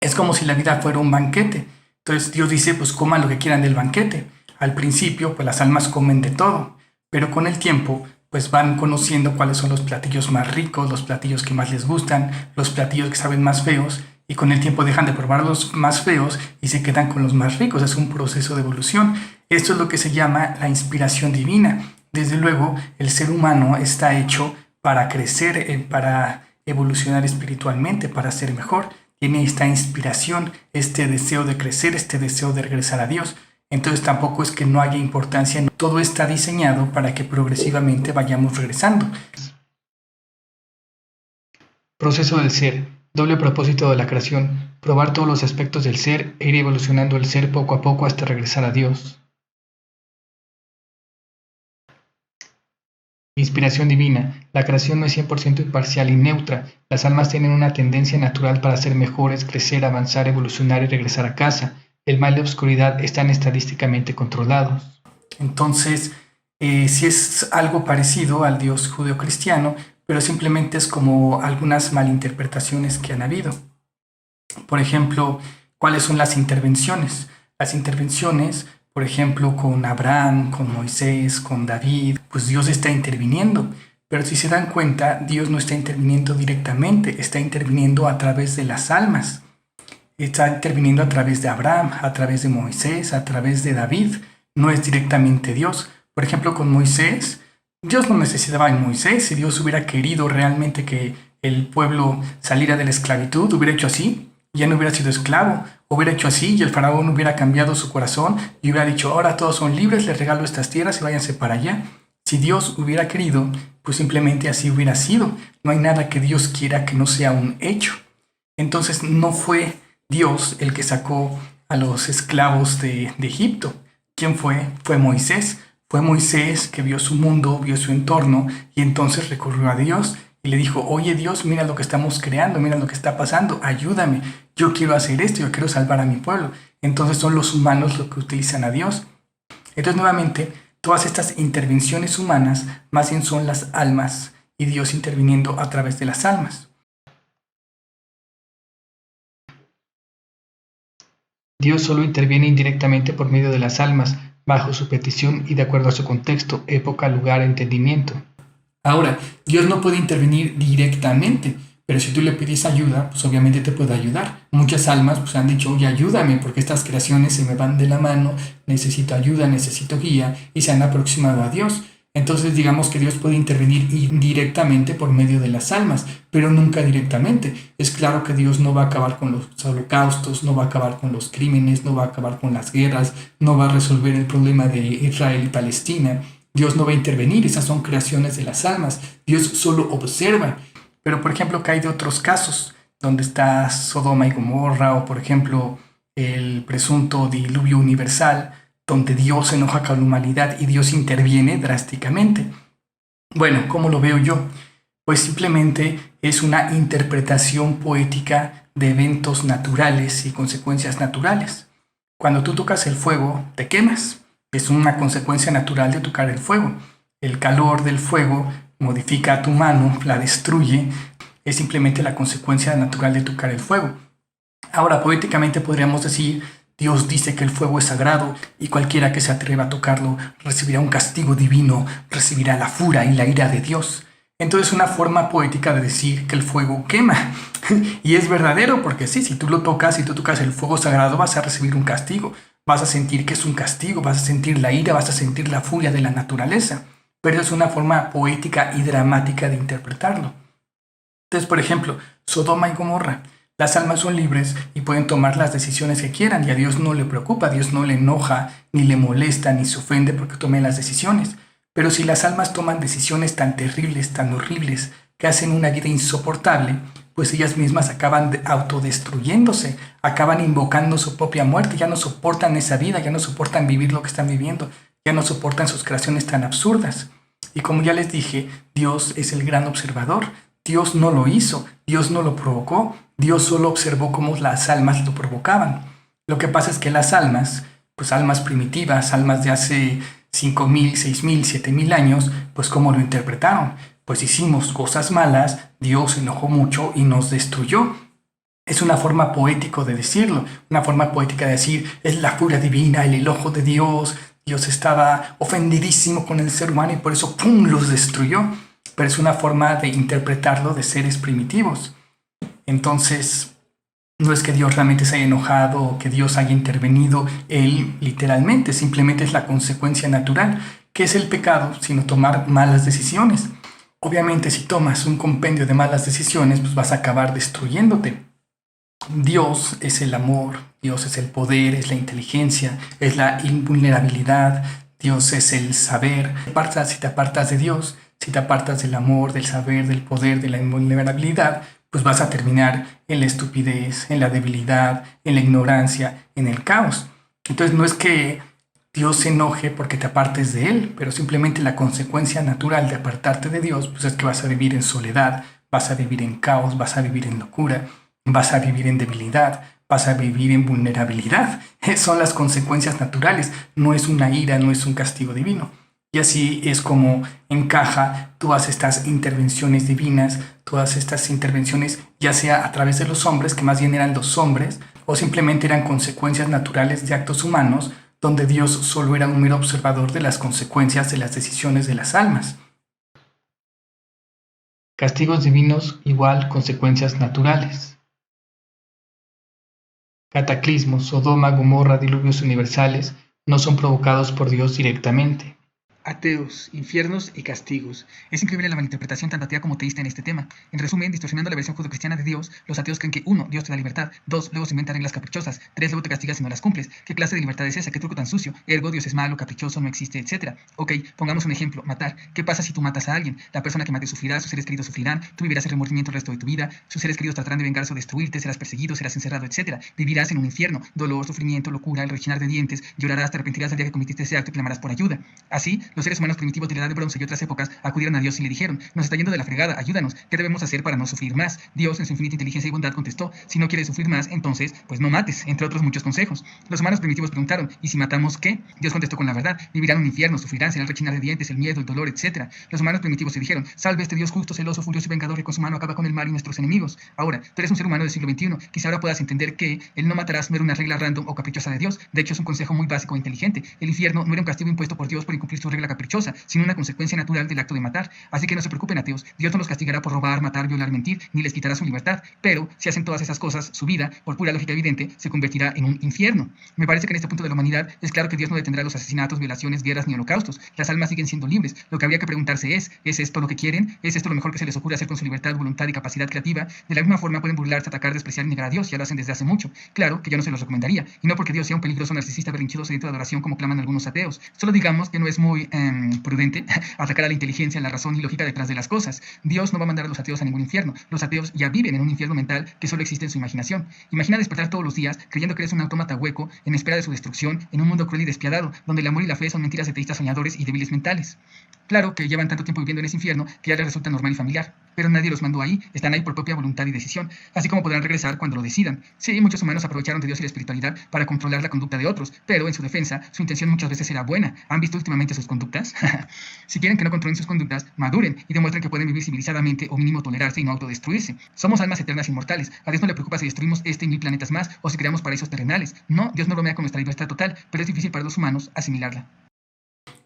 Es como si la vida fuera un banquete. Entonces Dios dice, pues coman lo que quieran del banquete. Al principio, pues las almas comen de todo, pero con el tiempo, pues van conociendo cuáles son los platillos más ricos, los platillos que más les gustan, los platillos que saben más feos, y con el tiempo dejan de probar los más feos y se quedan con los más ricos. Es un proceso de evolución. Esto es lo que se llama la inspiración divina. Desde luego, el ser humano está hecho para crecer, para evolucionar espiritualmente, para ser mejor. Tiene esta inspiración, este deseo de crecer, este deseo de regresar a Dios. Entonces tampoco es que no haya importancia, todo está diseñado para que progresivamente vayamos regresando. Proceso del ser, doble propósito de la creación, probar todos los aspectos del ser e ir evolucionando el ser poco a poco hasta regresar a Dios. Inspiración divina, la creación no es 100% imparcial y neutra, las almas tienen una tendencia natural para ser mejores, crecer, avanzar, evolucionar y regresar a casa. El mal y la oscuridad están estadísticamente controlados. Entonces, sí es algo parecido al Dios judeocristiano, pero simplemente es como algunas malinterpretaciones que han habido. Por ejemplo, ¿cuáles son las intervenciones? Las intervenciones, por ejemplo, con Abraham, con Moisés, con David, pues Dios está interviniendo. Pero si se dan cuenta, Dios no está interviniendo directamente, está interviniendo a través de las almas. Está interviniendo a través de Abraham, a través de Moisés, a través de David. No es directamente Dios. Por ejemplo, con Moisés, Dios no necesitaba a Moisés. Si Dios hubiera querido realmente que el pueblo saliera de la esclavitud, hubiera hecho así, ya no hubiera sido esclavo. Hubiera hecho así y el faraón hubiera cambiado su corazón y hubiera dicho, ahora todos son libres, les regalo estas tierras y váyanse para allá. Si Dios hubiera querido, pues simplemente así hubiera sido. No hay nada que Dios quiera que no sea un hecho. Entonces no fue Dios el que sacó a los esclavos de Egipto. ¿Quién fue? Fue Moisés. Fue Moisés que vio su mundo, vio su entorno y entonces recurrió a Dios y le dijo, oye Dios, mira lo que estamos creando, mira lo que está pasando, ayúdame, yo quiero hacer esto, yo quiero salvar a mi pueblo. Entonces son los humanos los que utilizan a Dios. Entonces nuevamente, todas estas intervenciones humanas más bien son las almas y Dios interviniendo a través de las almas. Dios solo interviene indirectamente por medio de las almas, bajo su petición y de acuerdo a su contexto, época, lugar, entendimiento. Ahora, Dios no puede intervenir directamente, pero si tú le pides ayuda, pues obviamente te puede ayudar. Muchas almas pues han dicho, oye, ayúdame, porque estas creaciones se me van de la mano, necesito ayuda, necesito guía, y se han aproximado a Dios. Entonces digamos que Dios puede intervenir indirectamente por medio de las almas, pero nunca directamente. Es claro que Dios no va a acabar con los holocaustos, no va a acabar con los crímenes, no va a acabar con las guerras, no va a resolver el problema de Israel y Palestina. Dios no va a intervenir, esas son creaciones de las almas. Dios solo observa. Pero por ejemplo, que hay de otros casos, donde está Sodoma y Gomorra, o por ejemplo, el presunto diluvio universal, donde Dios se enoja con la humanidad y Dios interviene drásticamente. Bueno, ¿cómo lo veo yo? Pues simplemente es una interpretación poética de eventos naturales y consecuencias naturales. Cuando tú tocas el fuego, te quemas. Es una consecuencia natural de tocar el fuego. El calor del fuego modifica a tu mano, la destruye. Es simplemente la consecuencia natural de tocar el fuego. Ahora, poéticamente podríamos decir, Dios dice que el fuego es sagrado y cualquiera que se atreva a tocarlo recibirá un castigo divino, recibirá la furia y la ira de Dios. Entonces, una forma poética de decir que el fuego quema. Y es verdadero porque sí, si tú lo tocas, si tú tocas el fuego sagrado, vas a recibir un castigo. Vas a sentir que es un castigo, vas a sentir la ira, vas a sentir la furia de la naturaleza. Pero es una forma poética y dramática de interpretarlo. Entonces, por ejemplo, Sodoma y Gomorra. Las almas son libres y pueden tomar las decisiones que quieran y a Dios no le preocupa, a Dios no le enoja, ni le molesta, ni se ofende porque tomen las decisiones. Pero si las almas toman decisiones tan terribles, tan horribles, que hacen una vida insoportable, pues ellas mismas acaban autodestruyéndose, acaban invocando su propia muerte, ya no soportan esa vida, ya no soportan vivir lo que están viviendo, ya no soportan sus creaciones tan absurdas. Y como ya les dije, Dios es el gran observador. Dios no lo hizo, Dios no lo provocó, Dios solo observó cómo las almas lo provocaban. Lo que pasa es que las almas, pues almas primitivas, almas de hace 5.000, 6.000, 7.000 años, pues ¿cómo lo interpretaron? Pues hicimos cosas malas, Dios se enojó mucho y nos destruyó. Es una forma poética de decirlo, una forma poética de decir, es la furia divina, el enojo de Dios, Dios estaba ofendidísimo con el ser humano y por eso ¡pum!, los destruyó. Pero es una forma de interpretarlo de seres primitivos. Entonces, no es que Dios realmente se haya enojado o que Dios haya intervenido él literalmente, simplemente es la consecuencia natural. ¿Qué es el pecado? Sino tomar malas decisiones. Obviamente, si tomas un compendio de malas decisiones, pues vas a acabar destruyéndote. Dios es el amor, Dios es el poder, es la inteligencia, es la invulnerabilidad, Dios es el saber. Si te apartas de Dios, si te apartas del amor, del saber, del poder, de la invulnerabilidad, pues vas a terminar en la estupidez, en la debilidad, en la ignorancia, en el caos. Entonces no es que Dios se enoje porque te apartes de Él, pero simplemente la consecuencia natural de apartarte de Dios, pues es que vas a vivir en soledad, vas a vivir en caos, vas a vivir en locura, vas a vivir en debilidad, vas a vivir en vulnerabilidad. Son las consecuencias naturales, no es una ira, no es un castigo divino. Y así es como encaja todas estas intervenciones divinas, todas estas intervenciones, ya sea a través de los hombres, que más bien eran los hombres, o simplemente eran consecuencias naturales de actos humanos, donde Dios solo era un mero observador de las consecuencias de las decisiones de las almas. Castigos divinos igual consecuencias naturales. Cataclismos, Sodoma, Gomorra, diluvios universales, no son provocados por Dios directamente. Ateos, infiernos y castigos. Es increíble la malinterpretación tanto atea como teísta en este tema. En resumen, distorsionando la versión judeocristiana de Dios, los ateos creen que 1. Dios te da libertad, 2. Luego se inventan reglas caprichosas, 3. Luego te castigas si no las cumples. ¿Qué clase de libertad es esa? ¿Qué truco tan sucio? Ergo, Dios es malo, caprichoso, no existe, etc. Ok, pongamos un ejemplo, matar. ¿Qué pasa si tú matas a alguien? La persona que mate sufrirá, sus seres queridos sufrirán, tú vivirás en remordimiento el resto de tu vida, sus seres queridos tratarán de vengarse o destruirte, serás perseguido, serás encerrado, etc. Vivirás en un infierno, dolor, sufrimiento, locura, el rechinar de dientes, llorarás, te arrepentirás al día que cometiste ese acto y clamarás por ayuda. Así, los seres humanos primitivos de la edad de bronce y otras épocas acudieron a Dios y le dijeron: nos está yendo de la fregada, ayúdanos, ¿qué debemos hacer para no sufrir más? Dios, en su infinita inteligencia y bondad, contestó: si no quieres sufrir más, entonces, pues no mates, entre otros muchos consejos. Los humanos primitivos preguntaron: ¿y si matamos qué? Dios contestó con la verdad: vivirán en un infierno, sufrirán, será el rechinar de dientes, el miedo, el dolor, etc. Los humanos primitivos se dijeron: salve este Dios justo, celoso, furioso y vengador, que con su mano acaba con el mal y nuestros enemigos. Ahora, tú eres un ser humano del siglo XXI, quizá ahora puedas entender que el no matarás no era una regla random o caprichosa de Dios, de hecho es un consejo muy básico e inteligente. El infierno no era un castigo impuesto por Dios por incumplir su regla caprichosa, sino una consecuencia natural del acto de matar. Así que no se preocupen, ateos, Dios no los castigará por robar, matar, violar, mentir, ni les quitará su libertad, pero si hacen todas esas cosas, su vida, por pura lógica evidente, se convertirá en un infierno. Me parece que en este punto de la humanidad es claro que Dios no detendrá los asesinatos, violaciones, guerras ni holocaustos. Las almas siguen siendo libres. Lo que habría que preguntarse ¿es esto lo que quieren? ¿Es esto lo mejor que se les ocurre hacer con su libertad, voluntad y capacidad creativa? De la misma forma pueden burlarse, atacar, despreciar y negar a Dios, ya lo hacen desde hace mucho. Claro que yo no se los recomendaría, y no porque Dios sea un peligroso narcisista berrinchudo sediento de adoración como claman algunos ateos. Solo digamos que no es muy prudente atacar a la inteligencia, la razón y lógica detrás de las cosas. Dios no va a mandar a los ateos a ningún infierno. Los ateos ya viven en un infierno mental que solo existe en su imaginación. Imagina despertar todos los días creyendo que eres un autómata hueco en espera de su destrucción en un mundo cruel y despiadado, donde el amor y la fe son mentiras de teístas soñadores y débiles mentales. Claro que llevan tanto tiempo viviendo en ese infierno que ya les resulta normal y familiar, pero nadie los mandó ahí, están ahí por propia voluntad y decisión, así como podrán regresar cuando lo decidan. Sí, muchos humanos aprovecharon de Dios y la espiritualidad para controlar la conducta de otros, pero en su defensa, su intención muchas veces era buena. ¿Han visto últimamente sus conductas? Si quieren que no controlen sus conductas, maduren y demuestren que pueden vivir civilizadamente o mínimo tolerarse y no autodestruirse. Somos almas eternas inmortales. A Dios no le preocupa si destruimos este y 1000 planetas más o si creamos paraísos terrenales. No, Dios no bromea con nuestra libertad total, pero es difícil para los humanos asimilarla.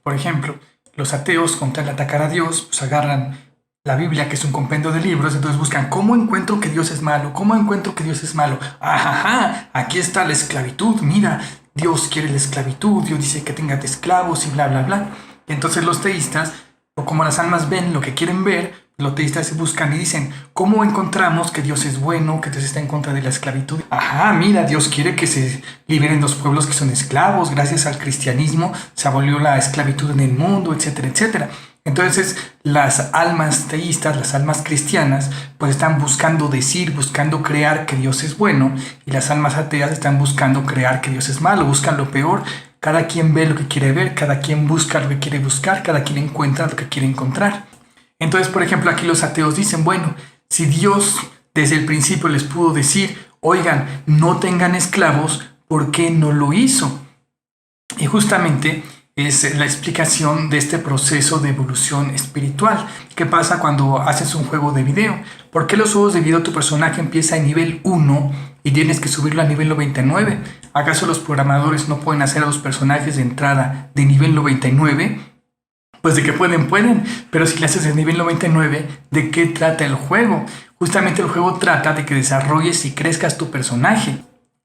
Por ejemplo, los ateos, con tal de atacar a Dios, pues agarran la Biblia, que es un compendio de libros, entonces buscan ¿cómo encuentro que Dios es malo? ¿Cómo encuentro que Dios es malo? ¡Ajaja! Aquí está la esclavitud, mira, Dios quiere la esclavitud, Dios dice que tengas esclavos y bla, bla, bla. Y entonces los teístas, o como las almas ven lo que quieren ver, los teístas se buscan y dicen ¿cómo encontramos que Dios es bueno, que Dios está en contra de la esclavitud? Ajá, mira, Dios quiere que se liberen los pueblos que son esclavos, gracias al cristianismo se abolió la esclavitud en el mundo, etcétera, etcétera. Entonces, las almas teístas, las almas cristianas, pues están buscando decir, buscando crear que Dios es bueno, y las almas ateas están buscando crear que Dios es malo, buscan lo peor. Cada quien ve lo que quiere ver, cada quien busca lo que quiere buscar, cada quien encuentra lo que quiere encontrar. Entonces, por ejemplo, aquí los ateos dicen, bueno, si Dios desde el principio les pudo decir, oigan, no tengan esclavos, ¿por qué no lo hizo? Y justamente es la explicación de este proceso de evolución espiritual. ¿Qué pasa cuando haces un juego de video? ¿Por qué los juegos de video tu personaje empieza en nivel 1 y tienes que subirlo a nivel 99? ¿Acaso los programadores no pueden hacer a los personajes de entrada de nivel 99? Pues de que pueden, pero si le haces el nivel 99, ¿de qué trata el juego? Justamente el juego trata de que desarrolles y crezcas tu personaje,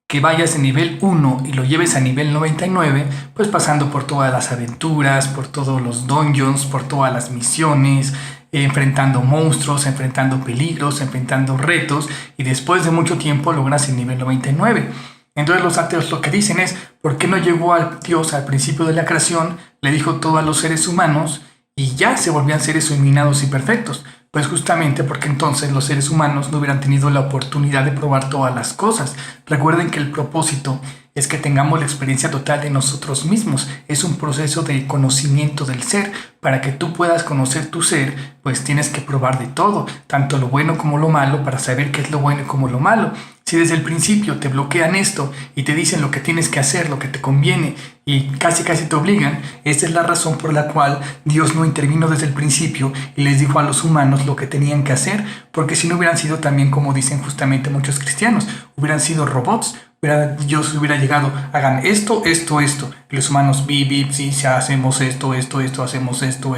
que vayas de nivel 1 y lo lleves a nivel 99, pues pasando por todas las aventuras, por todos los dungeons, por todas las misiones, enfrentando monstruos, enfrentando peligros, enfrentando retos, y después de mucho tiempo logras el nivel 99. Entonces los ateos lo que dicen es, ¿por qué no llegó a Dios al principio de la creación, le dijo todo a los seres humanos y ya se volvían seres iluminados y perfectos? Pues justamente porque entonces los seres humanos no hubieran tenido la oportunidad de probar todas las cosas. Recuerden que el propósito es que tengamos la experiencia total de nosotros mismos. Es un proceso de conocimiento del ser. Para que tú puedas conocer tu ser, pues tienes que probar de todo, tanto lo bueno como lo malo, para saber qué es lo bueno y como lo malo. Si desde el principio te bloquean esto y te dicen lo que tienes que hacer, lo que te conviene y casi te obligan, esta es la razón por la cual Dios no intervino desde el principio y les dijo a los humanos lo que tenían que hacer, porque si no hubieran sido también, como dicen justamente muchos cristianos, hubieran sido robots. Dios hubiera llegado, hagan esto, esto, esto. Y los humanos, sí, ya hacemos esto, hacemos esto.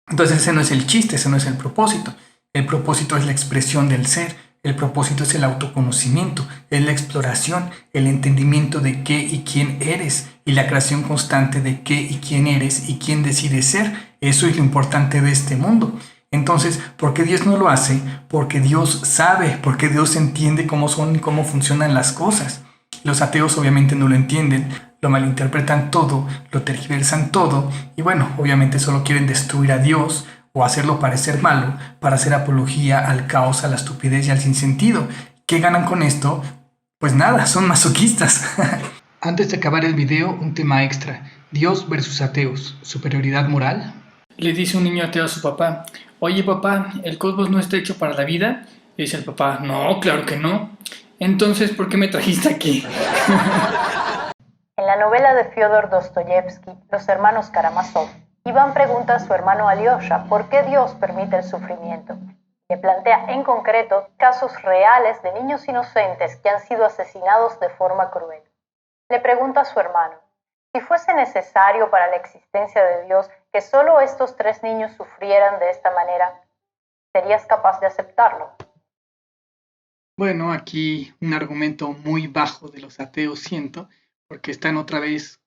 Entonces ese no es el chiste, ese no es el propósito. El propósito es la expresión del ser. El propósito es el autoconocimiento, es la exploración, el entendimiento de qué y quién eres y la creación constante de qué y quién eres y quién decides ser. Eso es lo importante de este mundo. Entonces, ¿por qué Dios no lo hace? Porque Dios sabe, porque Dios entiende cómo son y cómo funcionan las cosas. Los ateos obviamente no lo entienden, lo malinterpretan todo, lo tergiversan todo y bueno, obviamente solo quieren destruir a Dios o hacerlo parecer malo para hacer apología al caos, a la estupidez y al sinsentido. ¿Qué ganan con esto? Pues nada, son masoquistas. Antes de acabar el video, un tema extra. Dios versus ateos, ¿superioridad moral? Le dice un niño ateo a su papá, oye papá, ¿el cosmos no está hecho para la vida? Y dice el papá, no, claro que no. Entonces, ¿por qué me trajiste aquí? En la novela de Fyodor Dostoyevsky, Los hermanos Karamazov, Iván pregunta a su hermano Alyosha por qué Dios permite el sufrimiento. Le plantea en concreto casos reales de niños inocentes que han sido asesinados de forma cruel. Le pregunta a su hermano, si fuese necesario para la existencia de Dios que solo estos 3 niños sufrieran de esta manera, ¿serías capaz de aceptarlo? Bueno, aquí un argumento muy bajo de los ateos siento, porque están otra vez,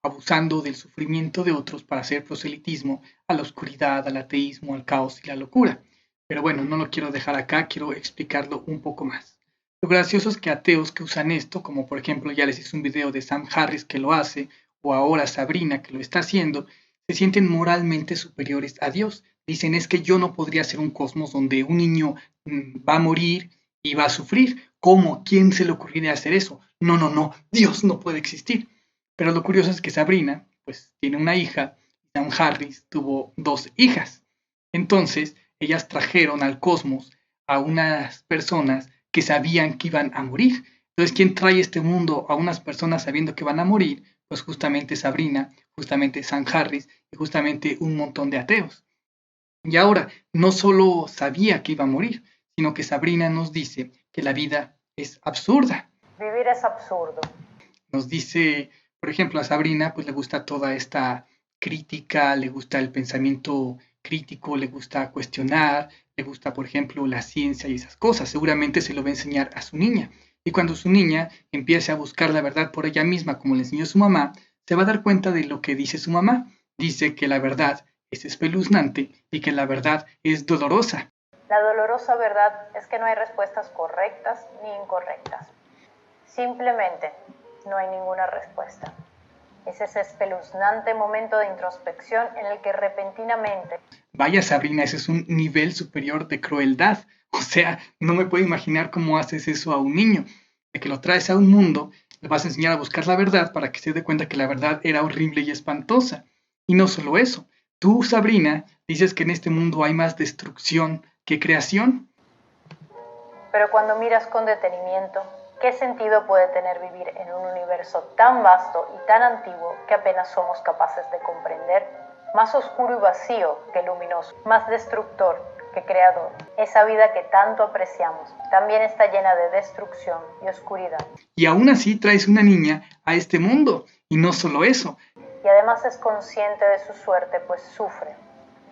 abusando del sufrimiento de otros para hacer proselitismo a la oscuridad, al ateísmo, al caos y la locura. Pero bueno, no lo quiero dejar acá, quiero explicarlo un poco más. Lo gracioso es que ateos que usan esto, como por ejemplo ya les hice un video de Sam Harris que lo hace, o ahora Sabrina que lo está haciendo, se sienten moralmente superiores a Dios. Dicen, es que yo no podría hacer un cosmos donde un niño va a morir y va a sufrir. ¿Cómo? ¿Quién se le ocurriría hacer eso? No, Dios no puede existir. Pero lo curioso es que Sabrina, pues tiene una hija, y Sam Harris tuvo 2 hijas. Entonces, ellas trajeron al cosmos a unas personas que sabían que iban a morir. Entonces, ¿quién trae este mundo a unas personas sabiendo que van a morir? Pues justamente Sabrina, justamente Sam Harris y justamente un montón de ateos. Y ahora, no solo sabía que iba a morir, sino que Sabrina nos dice que la vida es absurda. Vivir es absurdo. Nos dice, por ejemplo, a Sabrina pues le gusta toda esta crítica, le gusta el pensamiento crítico, le gusta cuestionar, le gusta, por ejemplo, la ciencia y esas cosas. Seguramente se lo va a enseñar a su niña. Y cuando su niña empiece a buscar la verdad por ella misma, como le enseñó su mamá, se va a dar cuenta de lo que dice su mamá. Dice que la verdad es espeluznante y que la verdad es dolorosa. La dolorosa verdad es que no hay respuestas correctas ni incorrectas. Simplemente no hay ninguna respuesta. Es ese espeluznante momento de introspección en el que repentinamente... Vaya, Sabrina, ese es un nivel superior de crueldad. O sea, no me puedo imaginar cómo haces eso a un niño. De que lo traes a un mundo, le vas a enseñar a buscar la verdad para que se dé cuenta que la verdad era horrible y espantosa. Y no solo eso. Tú, Sabrina, dices que en este mundo hay más destrucción que creación. Pero cuando miras con detenimiento, ¿qué sentido puede tener vivir en un universo tan vasto y tan antiguo que apenas somos capaces de comprender? Más oscuro y vacío que luminoso, más destructor que creador. Esa vida que tanto apreciamos también está llena de destrucción y oscuridad. Y aún así traes una niña a este mundo. Y no solo eso. Y además es consciente de su suerte, pues sufre.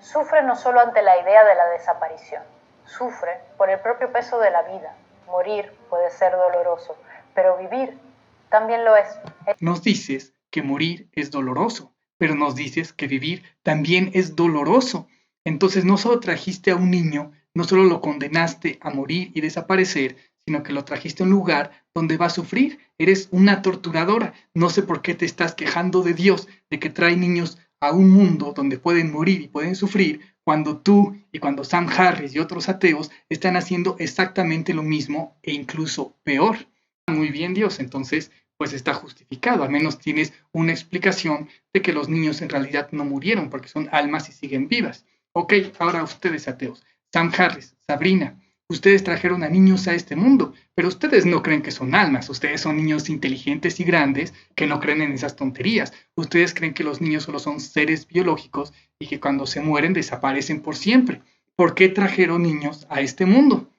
Sufre no solo ante la idea de la desaparición, sufre por el propio peso de la vida. Morir puede ser doloroso, pero vivir también lo es. Nos dices que morir es doloroso, pero nos dices que vivir también es doloroso. Entonces no solo trajiste a un niño, no solo lo condenaste a morir y desaparecer, sino que lo trajiste a un lugar donde va a sufrir. Eres una torturadora. No sé por qué te estás quejando de Dios, de que trae niños a un mundo donde pueden morir y pueden sufrir, cuando tú y cuando Sam Harris y otros ateos están haciendo exactamente lo mismo e incluso peor. Muy bien, Dios, entonces pues está justificado. Al menos tienes una explicación de que los niños en realidad no murieron porque son almas y siguen vivas. Ok, ahora ustedes ateos, Sam Harris, Sabrina, ustedes trajeron a niños a este mundo, pero ustedes no creen que son almas, ustedes son niños inteligentes y grandes que no creen en esas tonterías. Ustedes creen que los niños solo son seres biológicos y que cuando se mueren desaparecen por siempre. ¿Por qué trajeron niños a este mundo?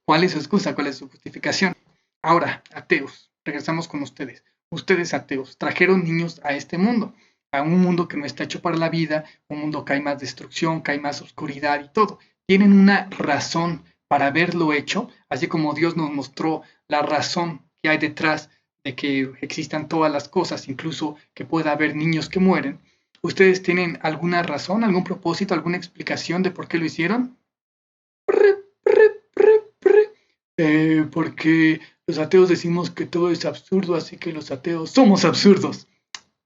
¿Cuál es su excusa? ¿Cuál es su justificación? Ahora, ateos, regresamos con ustedes. Ustedes ateos trajeron niños a este mundo, a un mundo que no está hecho para la vida, un mundo que hay más destrucción, que hay más oscuridad y todo. Tienen una razón para haberlo hecho, así como Dios nos mostró la razón que hay detrás de que existan todas las cosas, incluso que pueda haber niños que mueren. ¿Ustedes tienen alguna razón, algún propósito, alguna explicación de por qué lo hicieron? Porque los ateos decimos que todo es absurdo, así que los ateos somos absurdos.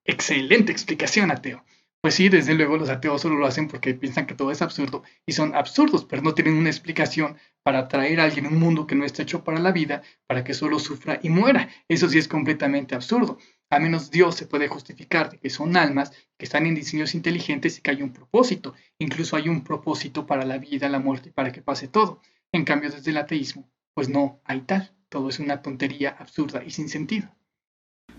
Excelente explicación, ateo. Pues sí, desde luego los ateos solo lo hacen porque piensan que todo es absurdo y son absurdos, pero no tienen una explicación para traer a alguien a un mundo que no está hecho para la vida, para que solo sufra y muera. Eso sí es completamente absurdo. A menos Dios se puede justificar de que son almas, que están en diseños inteligentes y que hay un propósito. Incluso hay un propósito para la vida, la muerte y para que pase todo. En cambio, desde el ateísmo, pues no hay tal. Todo es una tontería absurda y sin sentido.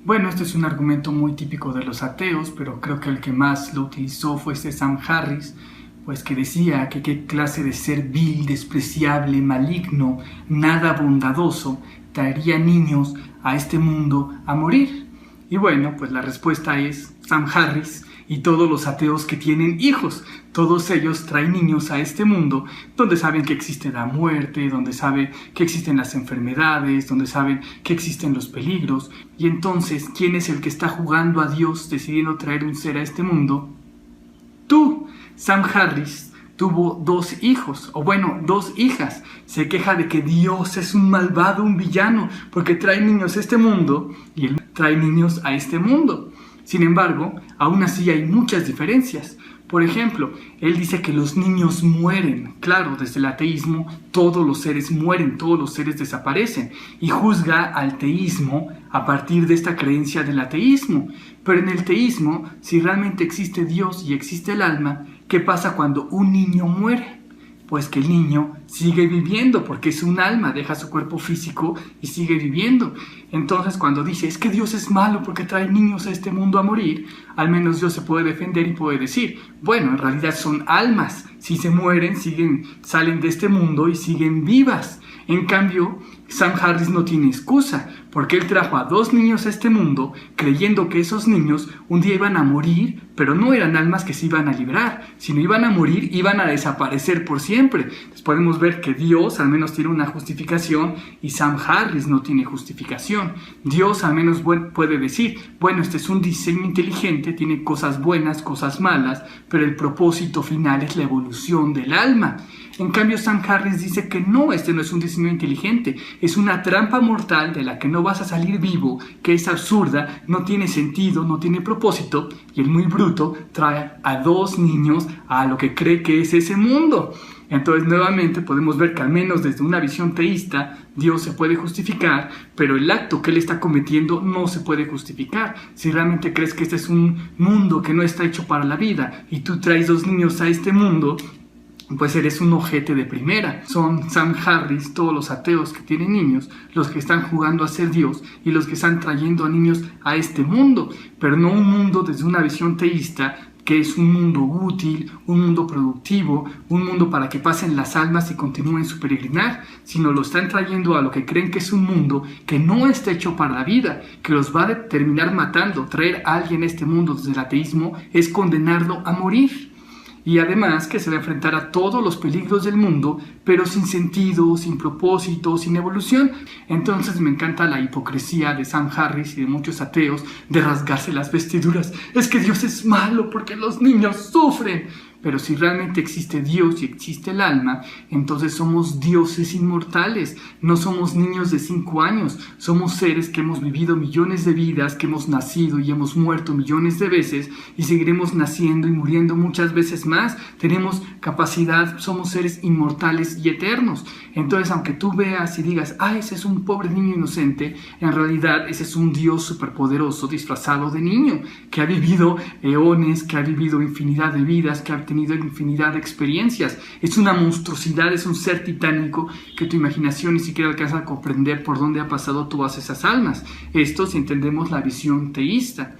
Bueno, este es un argumento muy típico de los ateos, pero creo que el que más lo utilizó fue Sam Harris, pues que decía que qué clase de ser vil, despreciable, maligno, nada bondadoso traería niños a este mundo a morir. Y bueno, pues la respuesta es Sam Harris y todos los ateos que tienen hijos. Todos ellos traen niños a este mundo donde saben que existe la muerte, donde saben que existen las enfermedades, donde saben que existen los peligros. Y entonces, ¿quién es el que está jugando a Dios decidiendo traer un ser a este mundo? Tú, Sam Harris, tuvo 2 hijos, o bueno, 2 hijas. Se queja de que Dios es un malvado, un villano, porque trae niños a este mundo y él trae niños a este mundo. Sin embargo, aún así hay muchas diferencias. Por ejemplo, él dice que los niños mueren. Claro, desde el ateísmo todos los seres mueren, todos los seres desaparecen. Y juzga al teísmo a partir de esta creencia del ateísmo. Pero en el teísmo, si realmente existe Dios y existe el alma, ¿qué pasa cuando un niño muere? Pues que el niño sigue viviendo porque es un alma, deja su cuerpo físico y sigue viviendo. Entonces cuando dice, es que Dios es malo porque trae niños a este mundo a morir, al menos Dios se puede defender y puede decir, bueno, en realidad son almas, si se mueren, salen de este mundo y siguen vivas. En cambio, Sam Harris no tiene excusa, porque él trajo a 2 niños a este mundo creyendo que esos niños un día iban a morir, pero no eran almas que se iban a librar, sino iban a morir, iban a desaparecer por siempre. Entonces podemos ver que Dios al menos tiene una justificación y Sam Harris no tiene justificación. Dios al menos puede decir, bueno, este es un diseño inteligente, tiene cosas buenas, cosas malas, pero el propósito final es la evolución del alma. En cambio, Sam Harris dice que no, este no es un diseño inteligente, es una trampa mortal de la que no no vas a salir vivo, que es absurda, no tiene sentido, no tiene propósito, y el muy bruto trae a 2 niños a lo que cree que es ese mundo. Entonces nuevamente podemos ver que al menos desde una visión teísta Dios se puede justificar, pero el acto que él está cometiendo no se puede justificar. Si realmente crees que este es un mundo que no está hecho para la vida y tú traes 2 niños a este mundo, pues eres un ojete de primera. Son Sam Harris, todos los ateos que tienen niños, los que están jugando a ser Dios y los que están trayendo a niños a este mundo, pero no un mundo desde una visión teísta, que es un mundo útil, un mundo productivo, un mundo para que pasen las almas y continúen su peregrinar, sino lo están trayendo a lo que creen que es un mundo que no está hecho para la vida, que los va a terminar matando. Traer a alguien a este mundo desde el ateísmo es condenarlo a morir. Y además que se va a enfrentar a todos los peligros del mundo, pero sin sentido, sin propósito, sin evolución. Entonces me encanta la hipocresía de Sam Harris y de muchos ateos de rasgarse las vestiduras. Es que Dios es malo porque los niños sufren. Pero si realmente existe Dios y existe el alma, entonces somos dioses inmortales. No somos niños de 5 años. Somos seres que hemos vivido millones de vidas, que hemos nacido y hemos muerto millones de veces y seguiremos naciendo y muriendo muchas veces más. Tenemos capacidad, somos seres inmortales y eternos. Entonces, aunque tú veas y digas, ese es un pobre niño inocente, en realidad ese es un Dios superpoderoso disfrazado de niño, que ha vivido eones, que ha vivido infinidad de vidas, que ha tenido infinidad de experiencias. Es una monstruosidad, es un ser titánico que tu imaginación ni siquiera alcanza a comprender por dónde ha pasado todas esas almas. Esto si entendemos la visión teísta.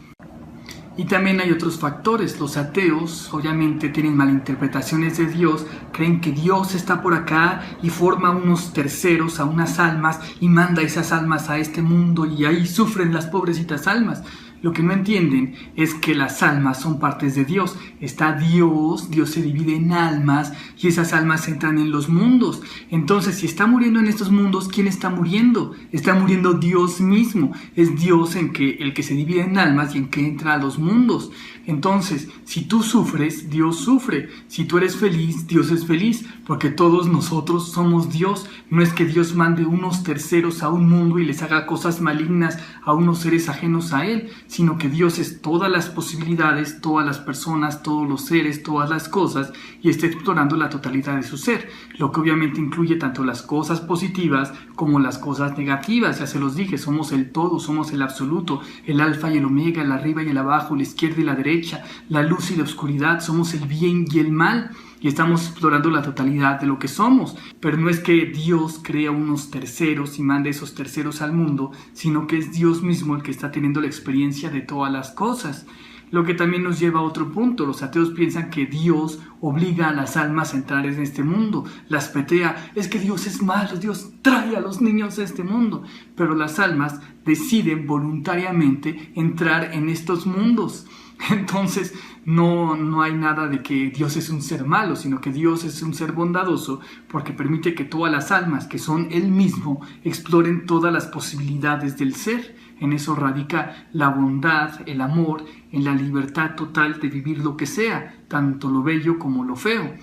Y también hay otros factores. Los ateos obviamente tienen malinterpretaciones de Dios, creen que Dios está por acá y forma unos terceros a unas almas y manda esas almas a este mundo y ahí sufren las pobrecitas almas. Lo que no entienden es que las almas son partes de Dios. Está Dios, Dios se divide en almas y esas almas entran en los mundos. Entonces, si está muriendo en estos mundos, ¿quién está muriendo? Está muriendo Dios mismo. Es Dios el que se divide en almas y en que entra a los mundos. Entonces, si tú sufres, Dios sufre. Si tú eres feliz, Dios es feliz, porque todos nosotros somos Dios. No es que Dios mande unos terceros a un mundo y les haga cosas malignas a unos seres ajenos a Él, sino que Dios es todas las posibilidades, todas las personas, todos los seres, todas las cosas, y está explorando la totalidad de su ser, lo que obviamente incluye tanto las cosas positivas como las cosas negativas. Ya se los dije, somos el todo, somos el absoluto, el alfa y el omega, el arriba y el abajo, la izquierda y la derecha, la luz y la oscuridad, somos el bien y el mal, y estamos explorando la totalidad de lo que somos. Pero no es que Dios crea unos terceros y mande esos terceros al mundo, sino que es Dios mismo el que está teniendo la experiencia de todas las cosas. Lo que también nos lleva a otro punto. Los ateos piensan que Dios obliga a las almas a entrar en este mundo, las petea. Es que Dios es malo, Dios trae a los niños a este mundo. Pero las almas deciden voluntariamente entrar en estos mundos. Entonces no hay nada de que Dios es un ser malo, sino que Dios es un ser bondadoso porque permite que todas las almas, que son Él mismo, exploren todas las posibilidades del ser. En eso radica la bondad, el amor, en la libertad total de vivir lo que sea, tanto lo bello como lo feo.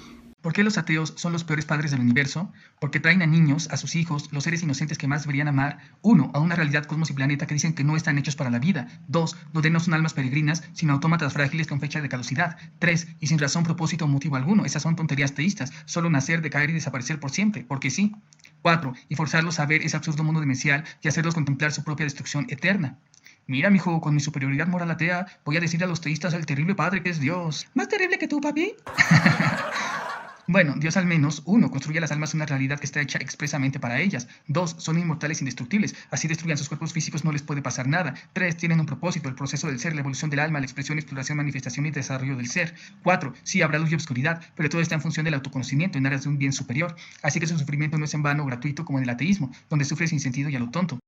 ¿Por qué los ateos son los peores padres del universo? Porque traen a niños, a sus hijos, los seres inocentes que más deberían amar. 1. A una realidad, cosmos y planeta que dicen que no están hechos para la vida. 2. Donde no son almas peregrinas, sino autómatas frágiles con fecha de caducidad. 3. Y sin razón, propósito o motivo alguno. Esas son tonterías teístas. Solo nacer, decaer y desaparecer por siempre. Porque sí. 4. Y forzarlos a ver ese absurdo mundo demencial y hacerlos contemplar su propia destrucción eterna. Mira, mijo, con mi superioridad moral atea, voy a decir a los teístas el terrible padre que es Dios. ¿Más terrible que tú, papi? Bueno, Dios al menos, 1, construye a las almas una realidad que está hecha expresamente para ellas. 2, son inmortales e indestructibles. Así destruyan sus cuerpos físicos, no les puede pasar nada. 3, tienen un propósito, el proceso del ser, la evolución del alma, la expresión, exploración, manifestación y desarrollo del ser. 4, sí, habrá luz y obscuridad, pero todo está en función del autoconocimiento, en aras de un bien superior. Así que su sufrimiento no es en vano o gratuito como en el ateísmo, donde sufre sin sentido y a lo tonto.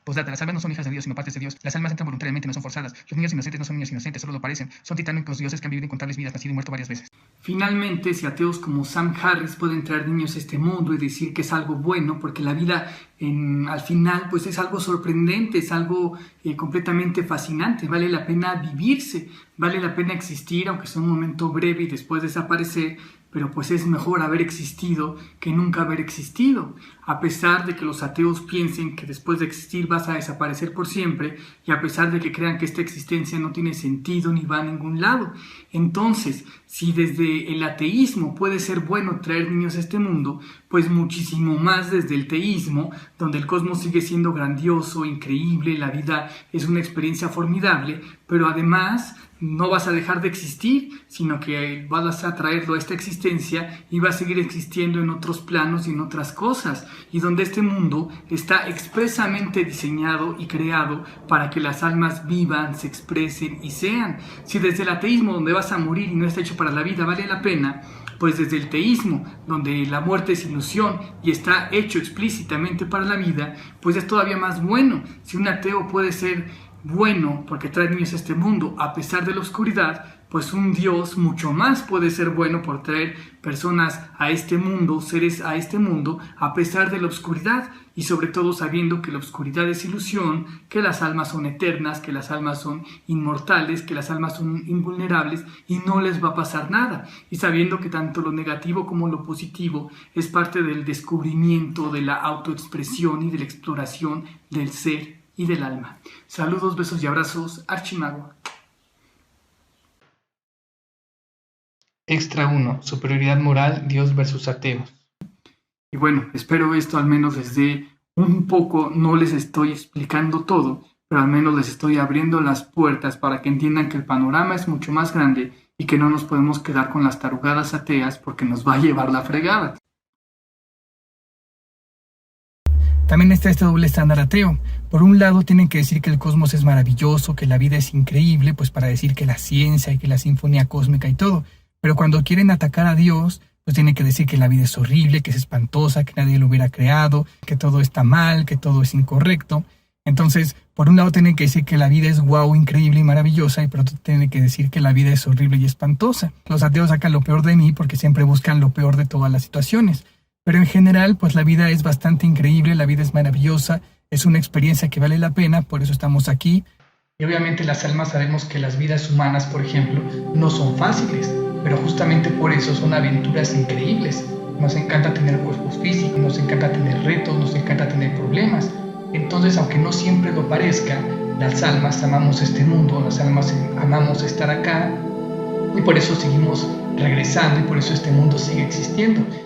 Postdata, las almas no son hijas de Dios, sino partes de Dios. Las almas entran voluntariamente, no son forzadas. Los niños inocentes no son niños inocentes, solo lo parecen. Son titánicos dioses que han vivido incontables vidas, nacido y muerto varias veces. Finalmente, si ateos como Sam Harris pueden traer niños a este mundo y decir que es algo bueno, porque la vida al final pues es algo sorprendente, es algo completamente fascinante, vale la pena vivirse, vale la pena existir, aunque sea un momento breve y después desaparecer, pero pues es mejor haber existido que nunca haber existido, a pesar de que los ateos piensen que después de existir vas a desaparecer por siempre y a pesar de que crean que esta existencia no tiene sentido ni va a ningún lado. Entonces, si desde el ateísmo puede ser bueno traer niños a este mundo, pues muchísimo más desde el teísmo, donde el cosmos sigue siendo grandioso, increíble, la vida es una experiencia formidable, pero además no vas a dejar de existir, sino que vas a traerlo a esta existencia y va a seguir existiendo en otros planos y en otras cosas, y donde este mundo está expresamente diseñado y creado para que las almas vivan, se expresen y sean. Si desde el ateísmo, donde vas a morir y no está hecho para la vida, vale la pena, pues desde el teísmo, donde la muerte es ilusión y está hecho explícitamente para la vida, pues es todavía más bueno. Si un ateo puede ser bueno porque trae niños a este mundo a pesar de la oscuridad, pues un Dios mucho más puede ser bueno por traer personas a este mundo, seres a este mundo, a pesar de la oscuridad, y sobre todo sabiendo que la oscuridad es ilusión, que las almas son eternas, que las almas son inmortales, que las almas son invulnerables y no les va a pasar nada, y sabiendo que tanto lo negativo como lo positivo es parte del descubrimiento, de la autoexpresión y de la exploración del ser y del alma. Saludos, besos y abrazos, Archimago. Extra 1. Superioridad moral, Dios versus ateos. Y bueno, espero esto al menos les dé un poco, no les estoy explicando todo, pero al menos les estoy abriendo las puertas para que entiendan que el panorama es mucho más grande y que no nos podemos quedar con las tarugadas ateas porque nos va a llevar la fregada. También está este doble estándar ateo. Por un lado tienen que decir que el cosmos es maravilloso, que la vida es increíble, pues para decir que la ciencia y que la sinfonía cósmica y todo. Pero cuando quieren atacar a Dios, pues tienen que decir que la vida es horrible, que es espantosa, que nadie lo hubiera creado, que todo está mal, que todo es incorrecto. Entonces, por un lado tienen que decir que la vida es guau, increíble y maravillosa, y por otro tienen que decir que la vida es horrible y espantosa. Los ateos sacan lo peor de mí porque siempre buscan lo peor de todas las situaciones. Pero en general, pues la vida es bastante increíble, la vida es maravillosa, es una experiencia que vale la pena, por eso estamos aquí. Y obviamente las almas sabemos que las vidas humanas, por ejemplo, no son fáciles, pero justamente por eso son aventuras increíbles. Nos encanta tener cuerpos físicos, nos encanta tener retos, nos encanta tener problemas. Entonces, aunque no siempre lo parezca, las almas amamos este mundo, las almas amamos estar acá, y por eso seguimos regresando y por eso este mundo sigue existiendo.